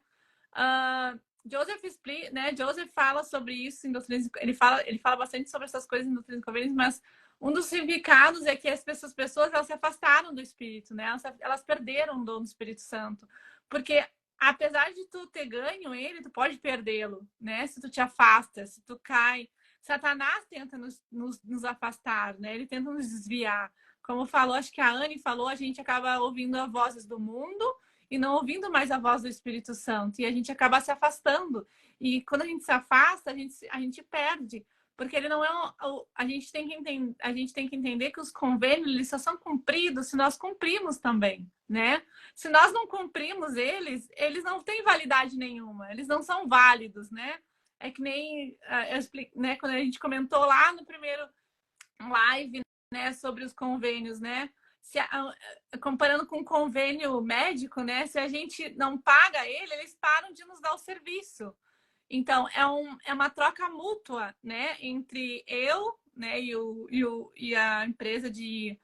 Joseph Split, né? Joseph fala sobre isso em Doutrinas, ele fala bastante sobre essas coisas em Doutrinas e Convênios, mas um dos significados é que essas pessoas elas se afastaram do Espírito, né? Elas perderam o dom do Espírito Santo, porque apesar de tu ter ganho ele, tu pode perdê-lo, né? Se tu te afasta, se tu cai, Satanás tenta nos afastar, né? Ele tenta nos desviar. Como falou, acho que a Anne falou, a gente acaba ouvindo as vozes do mundo e não ouvindo mais a voz do Espírito Santo. E a gente acaba se afastando. E quando a gente se afasta, a gente perde. Porque ele não é a gente tem que entender que os convênios eles só são cumpridos se nós cumprimos também, né? Se nós não cumprimos eles não têm validade nenhuma. Eles não são válidos, né? É que nem eu explico, né? Quando a gente comentou lá no primeiro live, né, sobre os convênios, né? Comparando com um convênio médico, né? Se a gente não paga eles param de nos dar o serviço. Então, é uma troca mútua, né? Entre eu, né, e a empresa de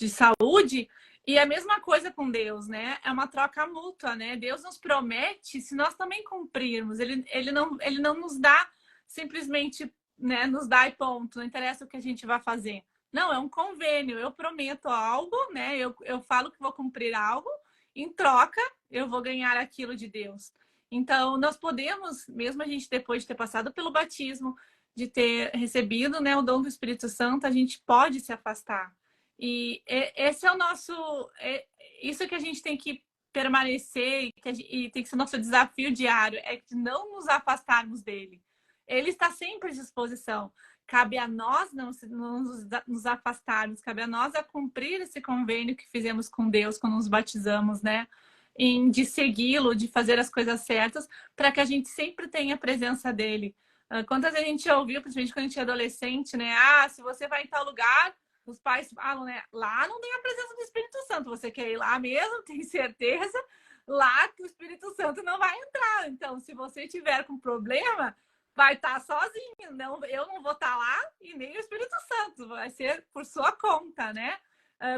saúde. E a mesma coisa com Deus, né? É uma troca mútua, né? Deus nos promete, se nós também cumprirmos. Ele não nos dá simplesmente, né? Nos dá e ponto. Não interessa o que a gente vai fazer. Não, é um convênio. Eu prometo algo, né? Eu falo que vou cumprir algo. Em troca, eu vou ganhar aquilo de Deus. Então, nós podemos, mesmo a gente depois de ter passado pelo batismo, de ter recebido, né, o dom do Espírito Santo, a gente pode se afastar. E esse é o nosso... isso que a gente tem que permanecer e tem que ser nosso desafio diário, é de não nos afastarmos dele. Ele está sempre à disposição. Cabe a nós não nos afastarmos, cabe a nós a cumprir esse convênio que fizemos com Deus quando nos batizamos, né? De segui-lo, de fazer as coisas certas, para que a gente sempre tenha a presença dele. Quantas vezes a gente ouviu, principalmente quando a gente é adolescente, né? Se você vai em tal lugar, os pais falam, né? Lá não tem a presença do Espírito Santo. Você quer ir lá mesmo, tem certeza? Lá que o Espírito Santo não vai entrar. Então, se você tiver com problema, vai estar sozinho. Não, eu não vou estar lá e nem o Espírito Santo. Vai ser por sua conta, né?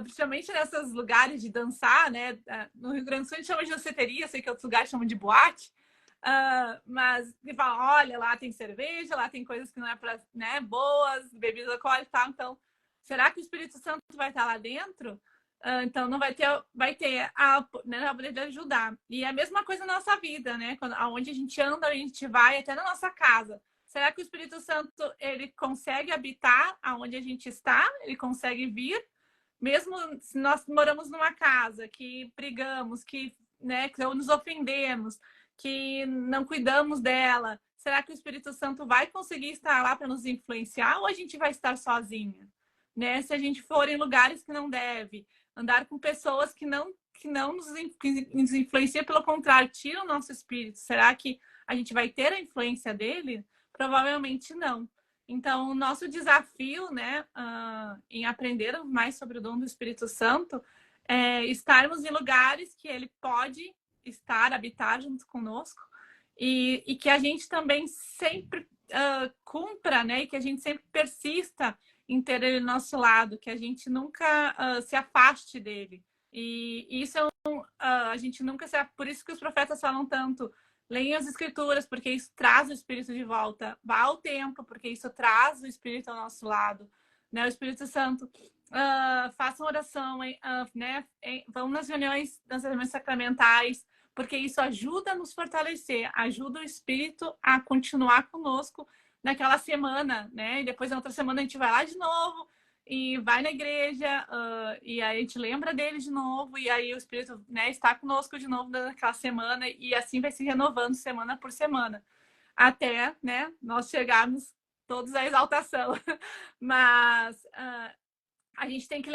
Principalmente nesses lugares de dançar, né? No Rio Grande do Sul a gente chama de danceteria, sei que outros lugares chamam de boate. Mas ele fala, olha, lá tem cerveja, lá tem coisas que não é para, né, boas, bebidas alcoólicas e tal. Então, será que o Espírito Santo vai estar lá dentro? Então, não vai ter né, a poder de ajudar. E é a mesma coisa na nossa vida, né? Aonde a gente anda, a gente vai, até na nossa casa. Será que o Espírito Santo, ele consegue habitar aonde a gente está? Ele consegue vir? Mesmo se nós moramos numa casa que brigamos, né, que nos ofendemos, que não cuidamos dela, será que o Espírito Santo vai conseguir estar lá para nos influenciar ou a gente vai estar sozinha? Né? Se a gente for em lugares que não deve, andar com pessoas que não nos influenciam, pelo contrário, tiram o nosso espírito, será que a gente vai ter a influência dele? Provavelmente não. Então, o nosso desafio, né, em aprender mais sobre o dom do Espírito Santo é estarmos em lugares que ele pode habitar junto conosco e que a gente também sempre cumpra, né, e que a gente sempre persista em ter ele do nosso lado, que a gente nunca se afaste dele. E isso a gente nunca por isso que os profetas falam tanto. Leiam as escrituras, porque isso traz o Espírito de volta. Vá ao templo, porque isso traz o Espírito ao nosso lado. Né? O Espírito Santo, façam oração, né? Vão nas reuniões sacramentais, porque isso ajuda a nos fortalecer, ajuda o Espírito a continuar conosco naquela semana, né? E depois na outra semana a gente vai lá de novo e vai na igreja, e aí a gente lembra dele de novo, e aí o Espírito, né, está conosco de novo naquela semana, e assim vai se renovando semana por semana, até, né, nós chegarmos todos à exaltação. Mas a gente tem que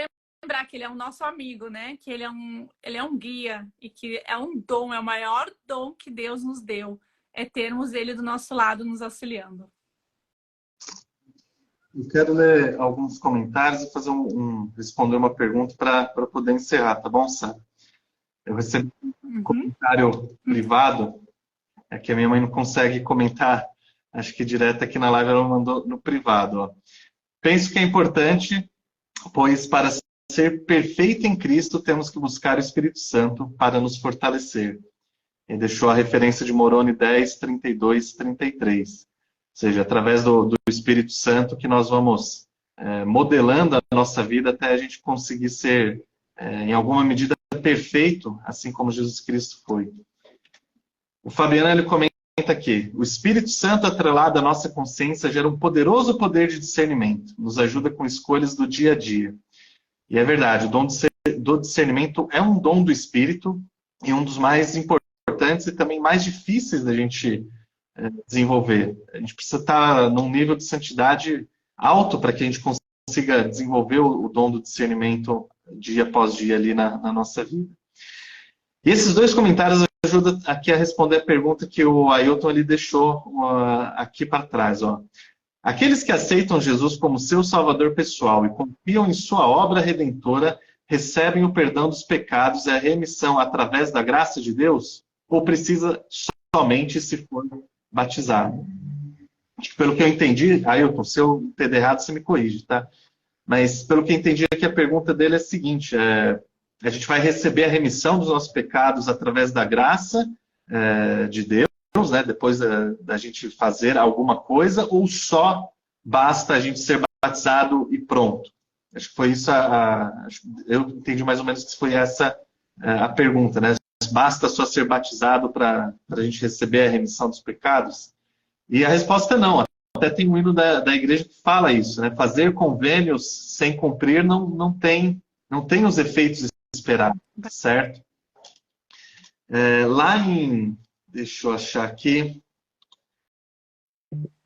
lembrar que ele é o nosso amigo, né, que ele é um guia, e que é um dom, é o maior dom que Deus nos deu, é termos ele do nosso lado nos auxiliando. Eu quero ler alguns comentários e fazer responder uma pergunta para poder encerrar, tá bom, Sara? Eu recebi um comentário privado, é que a minha mãe não consegue comentar, acho que direto aqui na live ela mandou no privado. Ó. Penso que é importante, pois para ser perfeito em Cristo, temos que buscar o Espírito Santo para nos fortalecer. Ele deixou a referência de Moroni 10, 32, 33. Ou seja, através do Espírito Santo que nós vamos modelando a nossa vida até a gente conseguir ser, em alguma medida, perfeito, assim como Jesus Cristo foi. O Fabiano ele comenta aqui, o Espírito Santo atrelado à nossa consciência gera um poderoso poder de discernimento, nos ajuda com escolhas do dia a dia. E é verdade, o dom do discernimento é um dom do Espírito e um dos mais importantes e também mais difíceis da gente desenvolver. A gente precisa estar num nível de santidade alto para que a gente consiga desenvolver o dom do discernimento dia após dia ali na nossa vida. E esses dois comentários ajudam aqui a responder a pergunta que o Ailton ali deixou aqui para trás. Ó. Aqueles que aceitam Jesus como seu Salvador pessoal e confiam em sua obra redentora recebem o perdão dos pecados e a remissão através da graça de Deus? Ou precisa somente se for batizado? Pelo que eu entendi, Ailton, se eu entender errado, você me corrige, tá? Mas pelo que eu entendi aqui, a pergunta dele é a seguinte, a gente vai receber a remissão dos nossos pecados através da graça de Deus, né? Depois da gente fazer alguma coisa, ou só basta a gente ser batizado e pronto? Acho que foi isso, eu entendi mais ou menos que foi essa a pergunta, né? Basta só ser batizado para a gente receber a remissão dos pecados? E a resposta é não. Até tem um hino da igreja que fala isso, né? Fazer convênios sem cumprir não tem os efeitos esperados, certo? Lá em... Deixa eu achar aqui.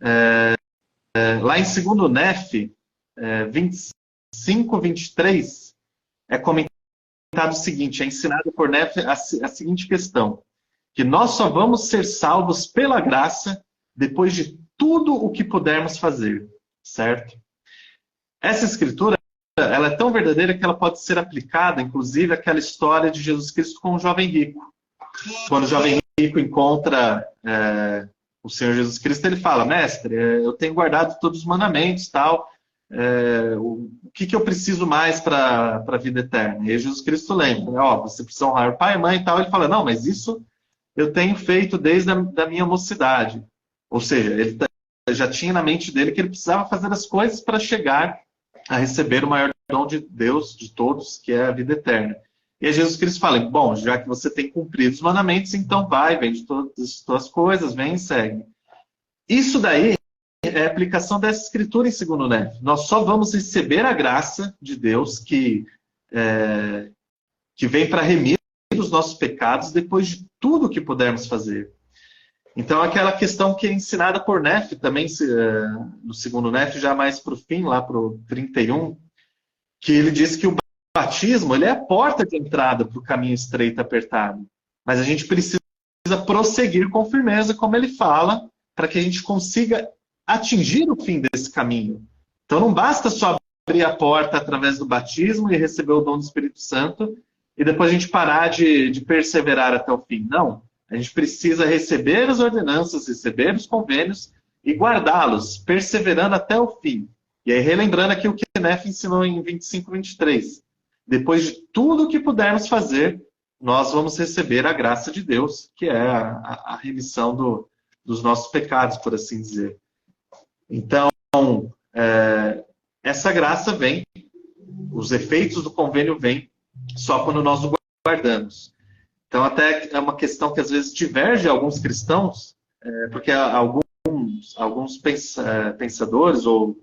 Lá em 2 Nef, 25, 23, é comentado o seguinte, é ensinado por Nef a seguinte questão, que nós só vamos ser salvos pela graça depois de tudo o que pudermos fazer, certo? Essa escritura, ela é tão verdadeira que ela pode ser aplicada, inclusive, àquela história de Jesus Cristo com o jovem rico. Quando o jovem rico encontra o Senhor Jesus Cristo, ele fala, mestre, eu tenho guardado todos os mandamentos, tal, o que eu preciso mais para a vida eterna? E aí Jesus Cristo lembra, você precisa honrar o pai e mãe e tal. Ele fala, não, mas isso eu tenho feito desde a minha mocidade. Ou seja, ele já tinha na mente dele que ele precisava fazer as coisas para chegar a receber o maior dom de Deus, de todos, que é a vida eterna. E aí Jesus Cristo fala, bom, já que você tem cumprido os mandamentos, então vai, vende todas as tuas coisas, vem e segue. Isso daí é a aplicação dessa escritura em 2 Nef. Nós só vamos receber a graça de Deus que vem para remir os nossos pecados depois de tudo que pudermos fazer. Então, aquela questão que é ensinada por Nef, também no 2 Nef, já mais para o fim, lá para o 31, que ele diz que o batismo ele é a porta de entrada para o caminho estreito apertado. Mas a gente precisa prosseguir com firmeza, como ele fala, para que a gente consiga atingir o fim desse caminho. Então, não basta só abrir a porta através do batismo e receber o dom do Espírito Santo e depois a gente parar de perseverar até o fim. Não. A gente precisa receber as ordenanças, receber os convênios e guardá-los, perseverando até o fim. E aí, relembrando aqui o que Nef ensinou em 25, 23. Depois de tudo o que pudermos fazer, nós vamos receber a graça de Deus, que é a remissão dos nossos pecados, por assim dizer. Então, essa graça vem, os efeitos do convênio vêm só quando nós o guardamos. Então, até é uma questão que às vezes diverge alguns cristãos, porque alguns pensadores ou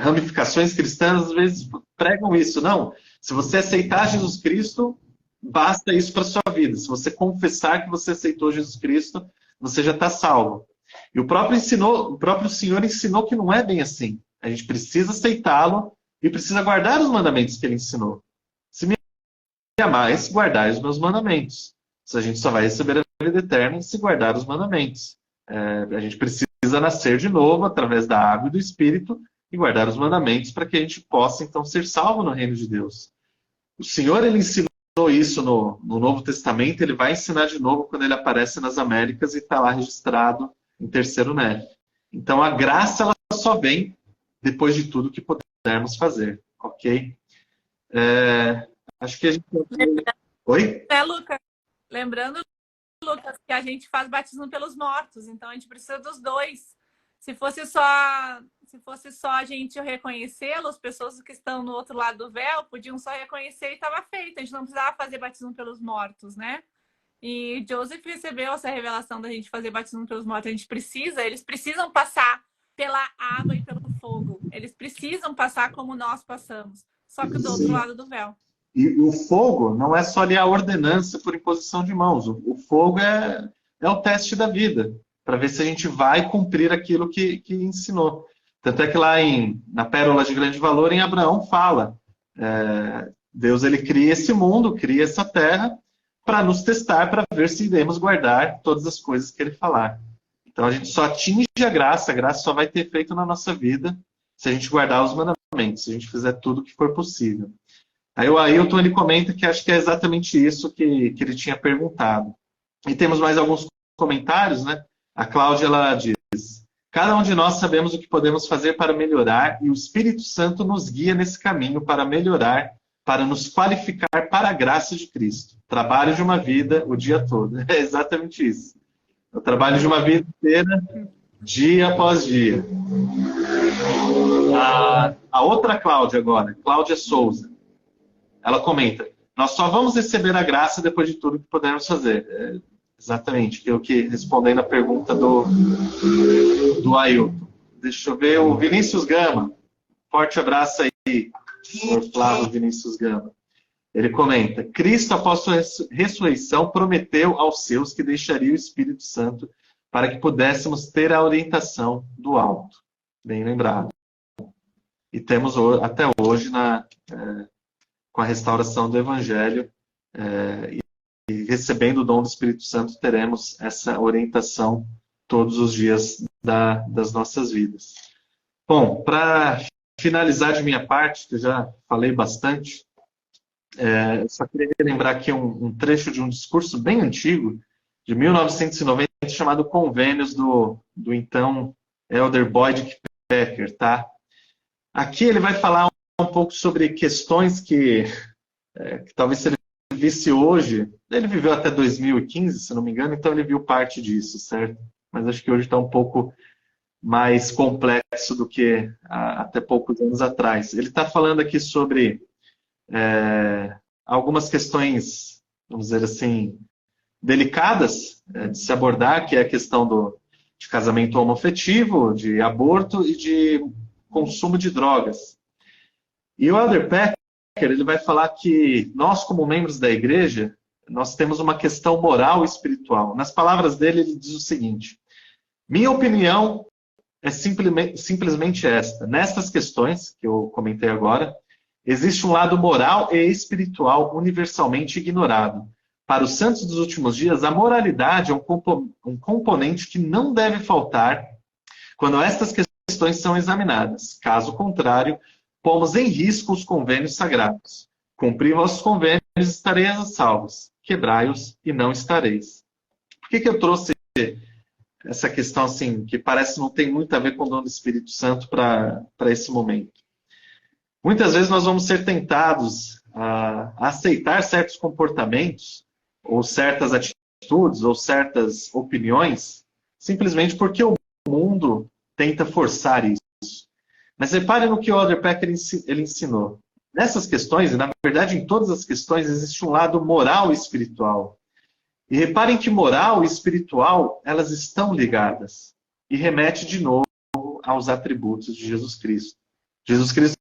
ramificações cristãs às vezes pregam isso. Não, se você aceitar Jesus Cristo, basta isso para a sua vida. Se você confessar que você aceitou Jesus Cristo, você já está salvo. E o próprio Senhor ensinou que não é bem assim. A gente precisa aceitá-lo e precisa guardar os mandamentos que ele ensinou. Se me amais, guardai os meus mandamentos. A gente só vai receber a vida eterna se guardar os mandamentos. A gente precisa nascer de novo através da água e do Espírito e guardar os mandamentos para que a gente possa, então, ser salvo no reino de Deus. O Senhor, ele ensinou isso no Novo Testamento, ele vai ensinar de novo quando ele aparece nas Américas e está lá registrado em 3º Nef. Então, a graça ela só vem depois de tudo que pudermos fazer, ok? Acho que a gente... Oi? Lucas? Lembrando, Lucas, que a gente faz batismo pelos mortos, então a gente precisa dos dois. Se fosse só a gente reconhecê-los, pessoas que estão no outro lado do véu podiam só reconhecer e estava feito. A gente não precisava fazer batismo pelos mortos, né? E Joseph recebeu essa revelação da gente fazer batismo pelos mortos. Eles precisam passar pela água e pelo fogo. Eles precisam passar como nós passamos, só que do outro lado do véu. E o fogo não é só ali a ordenança por imposição de mãos. O fogo é o teste da vida, para ver se a gente vai cumprir aquilo que ensinou. Tanto é que lá na Pérola de Grande Valor, em Abraão, fala, Deus ele cria esse mundo, cria essa terra, para nos testar, para ver se iremos guardar todas as coisas que ele falar. Então a gente só atinge a graça só vai ter efeito na nossa vida se a gente guardar os mandamentos, se a gente fizer tudo o que for possível. Aí o Ailton ele comenta que acho que é exatamente isso que ele tinha perguntado. E temos mais alguns comentários, né? A Cláudia ela diz: cada um de nós sabemos o que podemos fazer para melhorar e o Espírito Santo nos guia nesse caminho para melhorar, para nos qualificar para a graça de Cristo. Trabalho de uma vida o dia todo. É exatamente isso. O trabalho de uma vida inteira, dia após dia. A outra Cláudia agora, Cláudia Souza, ela comenta: nós só vamos receber a graça depois de tudo que pudermos fazer. Exatamente, eu que respondendo a pergunta do Ailton. Deixa eu ver o Vinícius Gama. Forte abraço aí, senhor Flávio Vinícius Gama. Ele comenta: Cristo, após sua ressurreição, prometeu aos seus que deixaria o Espírito Santo para que pudéssemos ter a orientação do alto. Bem lembrado. E temos até hoje, com a restauração do Evangelho, e recebendo o dom do Espírito Santo, teremos essa orientação todos os dias das nossas vidas. Bom, para finalizar de minha parte, que eu já falei bastante, eu só queria lembrar aqui um trecho de um discurso bem antigo, de 1990, chamado Convênios, do então Elder Boyd Packer, tá? Aqui ele vai falar um pouco sobre questões que talvez se ele visse hoje, ele viveu até 2015, se não me engano, então ele viu parte disso, certo? Mas acho que hoje está um pouco mais complexo do que até poucos anos atrás. Ele está falando aqui sobre algumas questões, vamos dizer assim, delicadas de se abordar, que é a questão de casamento homoafetivo, de aborto e de consumo de drogas. E o Elder Packer, ele vai falar que nós, como membros da igreja, nós temos uma questão moral e espiritual. Nas palavras dele, ele diz o seguinte: minha opinião é simplesmente esta. Nestas questões que eu comentei agora, existe um lado moral e espiritual universalmente ignorado. Para os santos dos últimos dias, a moralidade é um componente que não deve faltar quando estas questões são examinadas. Caso contrário, pomos em risco os convênios sagrados. Cumpri vossos convênios, estareis salvos. Quebrai-os e não estareis. Por que eu trouxe essa questão assim, que parece não tem muito a ver com o dom do Espírito Santo para esse momento? Muitas vezes nós vamos ser tentados a aceitar certos comportamentos, ou certas atitudes, ou certas opiniões, simplesmente porque o mundo tenta forçar isso. Mas repare no que o Elder Packer ele ensinou. Nessas questões, e na verdade em todas as questões, existe um lado moral e espiritual. E reparem que moral e espiritual, elas estão ligadas. E remete de novo aos atributos de Jesus Cristo. Jesus Cristo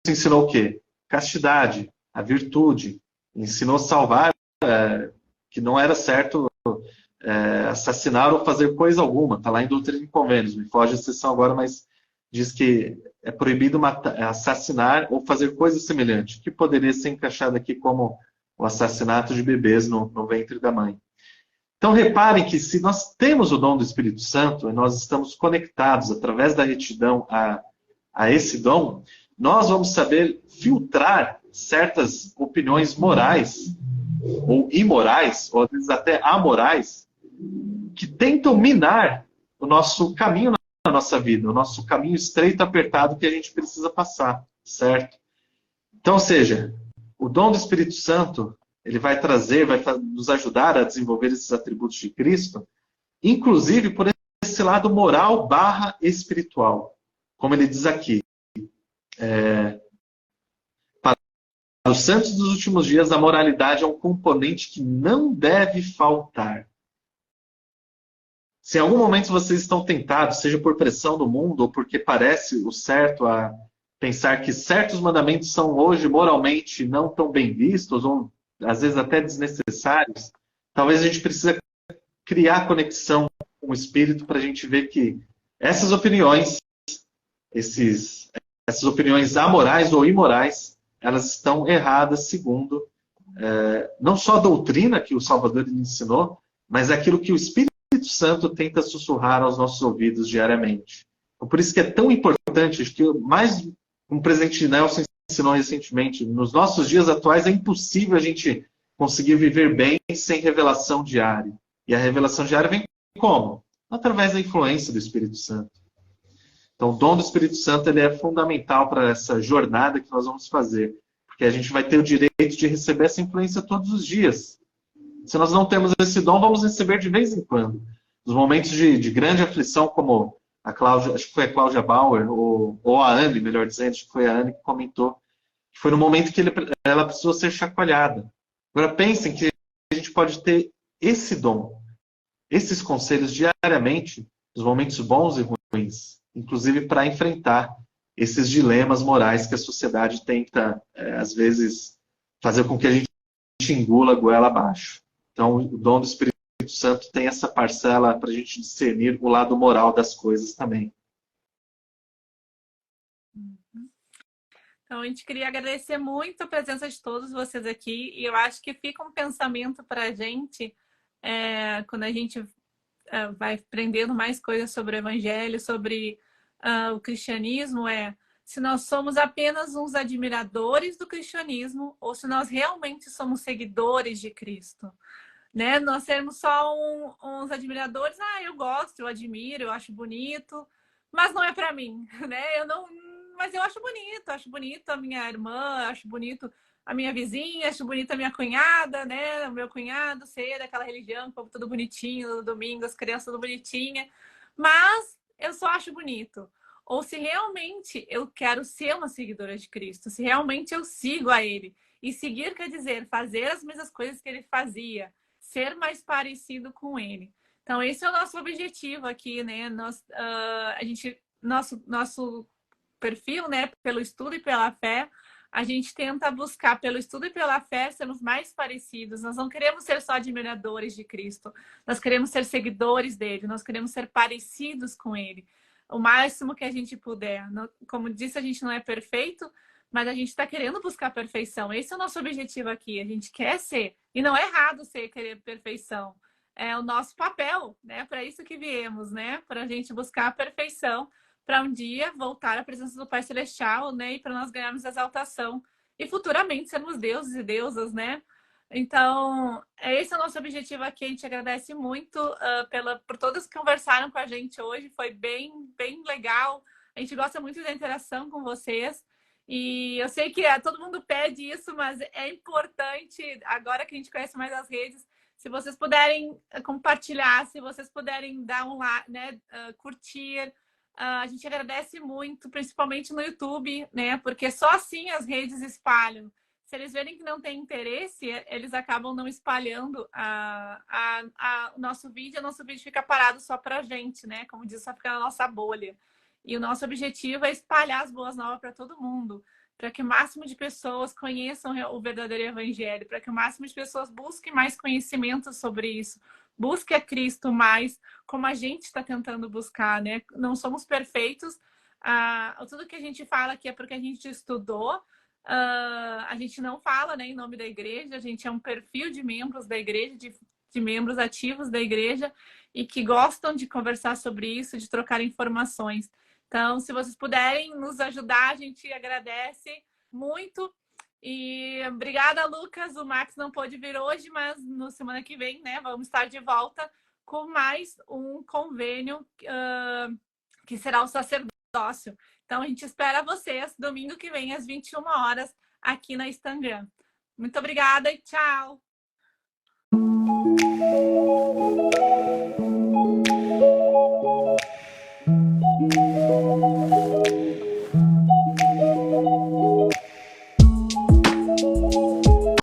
ensinou o quê? Castidade, a virtude. Ensinou a salvar, que não era certo assassinar ou fazer coisa alguma. Está lá em Doutrina e Convênios. Me foge a exceção agora, mas diz que é proibido assassinar ou fazer coisa semelhante, que poderia ser encaixado aqui como o assassinato de bebês no ventre da mãe. Então reparem que se nós temos o dom do Espírito Santo, e nós estamos conectados através da retidão a esse dom, nós vamos saber filtrar certas opiniões morais, ou imorais, ou às vezes até amorais, que tentam minar o nosso caminho na nossa vida, o nosso caminho estreito, apertado que a gente precisa passar. certo? Então, ou seja, o dom do Espírito Santo, ele vai trazer, vai nos ajudar a desenvolver esses atributos de Cristo, inclusive por esse lado moral barra espiritual. Como ele diz aqui, para os santos dos últimos dias, a moralidade é um componente que não deve faltar. Se em algum momento vocês estão tentados, seja por pressão do mundo ou porque parece o certo a pensar que certos mandamentos são hoje moralmente não tão bem vistos ou às vezes até desnecessários, talvez a gente precise criar conexão com o Espírito para a gente ver que essas opiniões, essas opiniões amorais ou imorais, elas estão erradas segundo não só a doutrina que o Salvador ensinou, mas aquilo que o Espírito Santo tenta sussurrar aos nossos ouvidos diariamente. Então, por isso que é tão importante, acho que mais um presidente Nelson ensinou recentemente, nos nossos dias atuais é impossível a gente conseguir viver bem sem revelação diária. E a revelação diária vem como? Através da influência do Espírito Santo. Então, o dom do Espírito Santo ele é fundamental para essa jornada que nós vamos fazer, porque a gente vai ter o direito de receber essa influência todos os dias. Se nós não temos esse dom, vamos receber de vez em quando. Nos momentos de grande aflição, como a Cláudia, acho que foi a Cláudia Bauer, ou a Anne, melhor dizendo, acho que foi a Anne que comentou, que foi no momento que ela precisou ser chacoalhada. Agora pensem que a gente pode ter esse dom, esses conselhos diariamente, nos momentos bons e ruins, inclusive para enfrentar esses dilemas morais que a sociedade tenta, às vezes, fazer com que a gente engula a goela abaixo. Então, o dom do Espírito Santo tem essa parcela para a gente discernir o lado moral das coisas também. Então, a gente queria agradecer muito a presença de todos vocês aqui. E eu acho que fica um pensamento para a gente, quando a gente vai aprendendo mais coisas sobre o Evangelho, sobre o cristianismo, se nós somos apenas uns admiradores do cristianismo ou se nós realmente somos seguidores de Cristo. Né? Nós sermos só uns admiradores, eu gosto, eu admiro, eu acho bonito, mas não é para mim, né? Mas eu acho bonito a minha irmã, acho bonito a minha vizinha, acho bonito a minha cunhada, né? O meu cunhado ser daquela religião, o povo tudo bonitinho, no domingo, as crianças tudo bonitinha, mas eu só acho bonito. Ou se realmente eu quero ser uma seguidora de Cristo, se realmente eu sigo a Ele. E seguir quer dizer fazer as mesmas coisas que Ele fazia, ser mais parecido com Ele. Então, esse é o nosso objetivo aqui, né? Nosso perfil, né? Pelo estudo e pela fé, a gente tenta buscar, pelo estudo e pela fé, sermos mais parecidos. Nós não queremos ser só admiradores de Cristo. Nós queremos ser seguidores dele. Nós queremos ser parecidos com ele. O máximo que a gente puder. Como disse, a gente não é perfeito, mas a gente está querendo buscar perfeição. Esse é o nosso objetivo aqui. A gente quer ser. E não é errado querer perfeição. É o nosso papel, né? Para isso que viemos, né? Para a gente buscar a perfeição, para um dia voltar à presença do Pai Celestial, né? E para nós ganharmos exaltação. E futuramente sermos deuses e deusas, né? Então, esse é o nosso objetivo aqui. A gente agradece muito por todos que conversaram com a gente hoje. Foi bem, bem legal. A gente gosta muito da interação com vocês. E eu sei que todo mundo pede isso, mas é importante, agora que a gente conhece mais as redes, se vocês puderem compartilhar, se vocês puderem dar um like, né, curtir, a gente agradece muito, principalmente no YouTube, né, porque só assim as redes espalham. Se eles verem que não tem interesse, eles acabam não espalhando o nosso vídeo fica parado só pra gente, né, como diz, só fica na nossa bolha. E o nosso objetivo é espalhar as boas novas para todo mundo, para que o máximo de pessoas conheçam o verdadeiro evangelho, para que o máximo de pessoas busquem mais conhecimento sobre isso, busque a Cristo mais, como a gente está tentando buscar, né? Não somos perfeitos, tudo que a gente fala aqui é porque a gente estudou, a gente não fala, né, em nome da igreja, a gente é um perfil de membros da igreja, de membros ativos da igreja e que gostam de conversar sobre isso, de trocar informações. Então, se vocês puderem nos ajudar, a gente agradece muito. E obrigada, Lucas. O Max não pôde vir hoje, mas na semana que vem, né, vamos estar de volta com mais um convênio que será o sacerdócio sócio. Então, a gente espera vocês domingo que vem, às 21 horas, aqui na Instagram. Muito obrigada e tchau!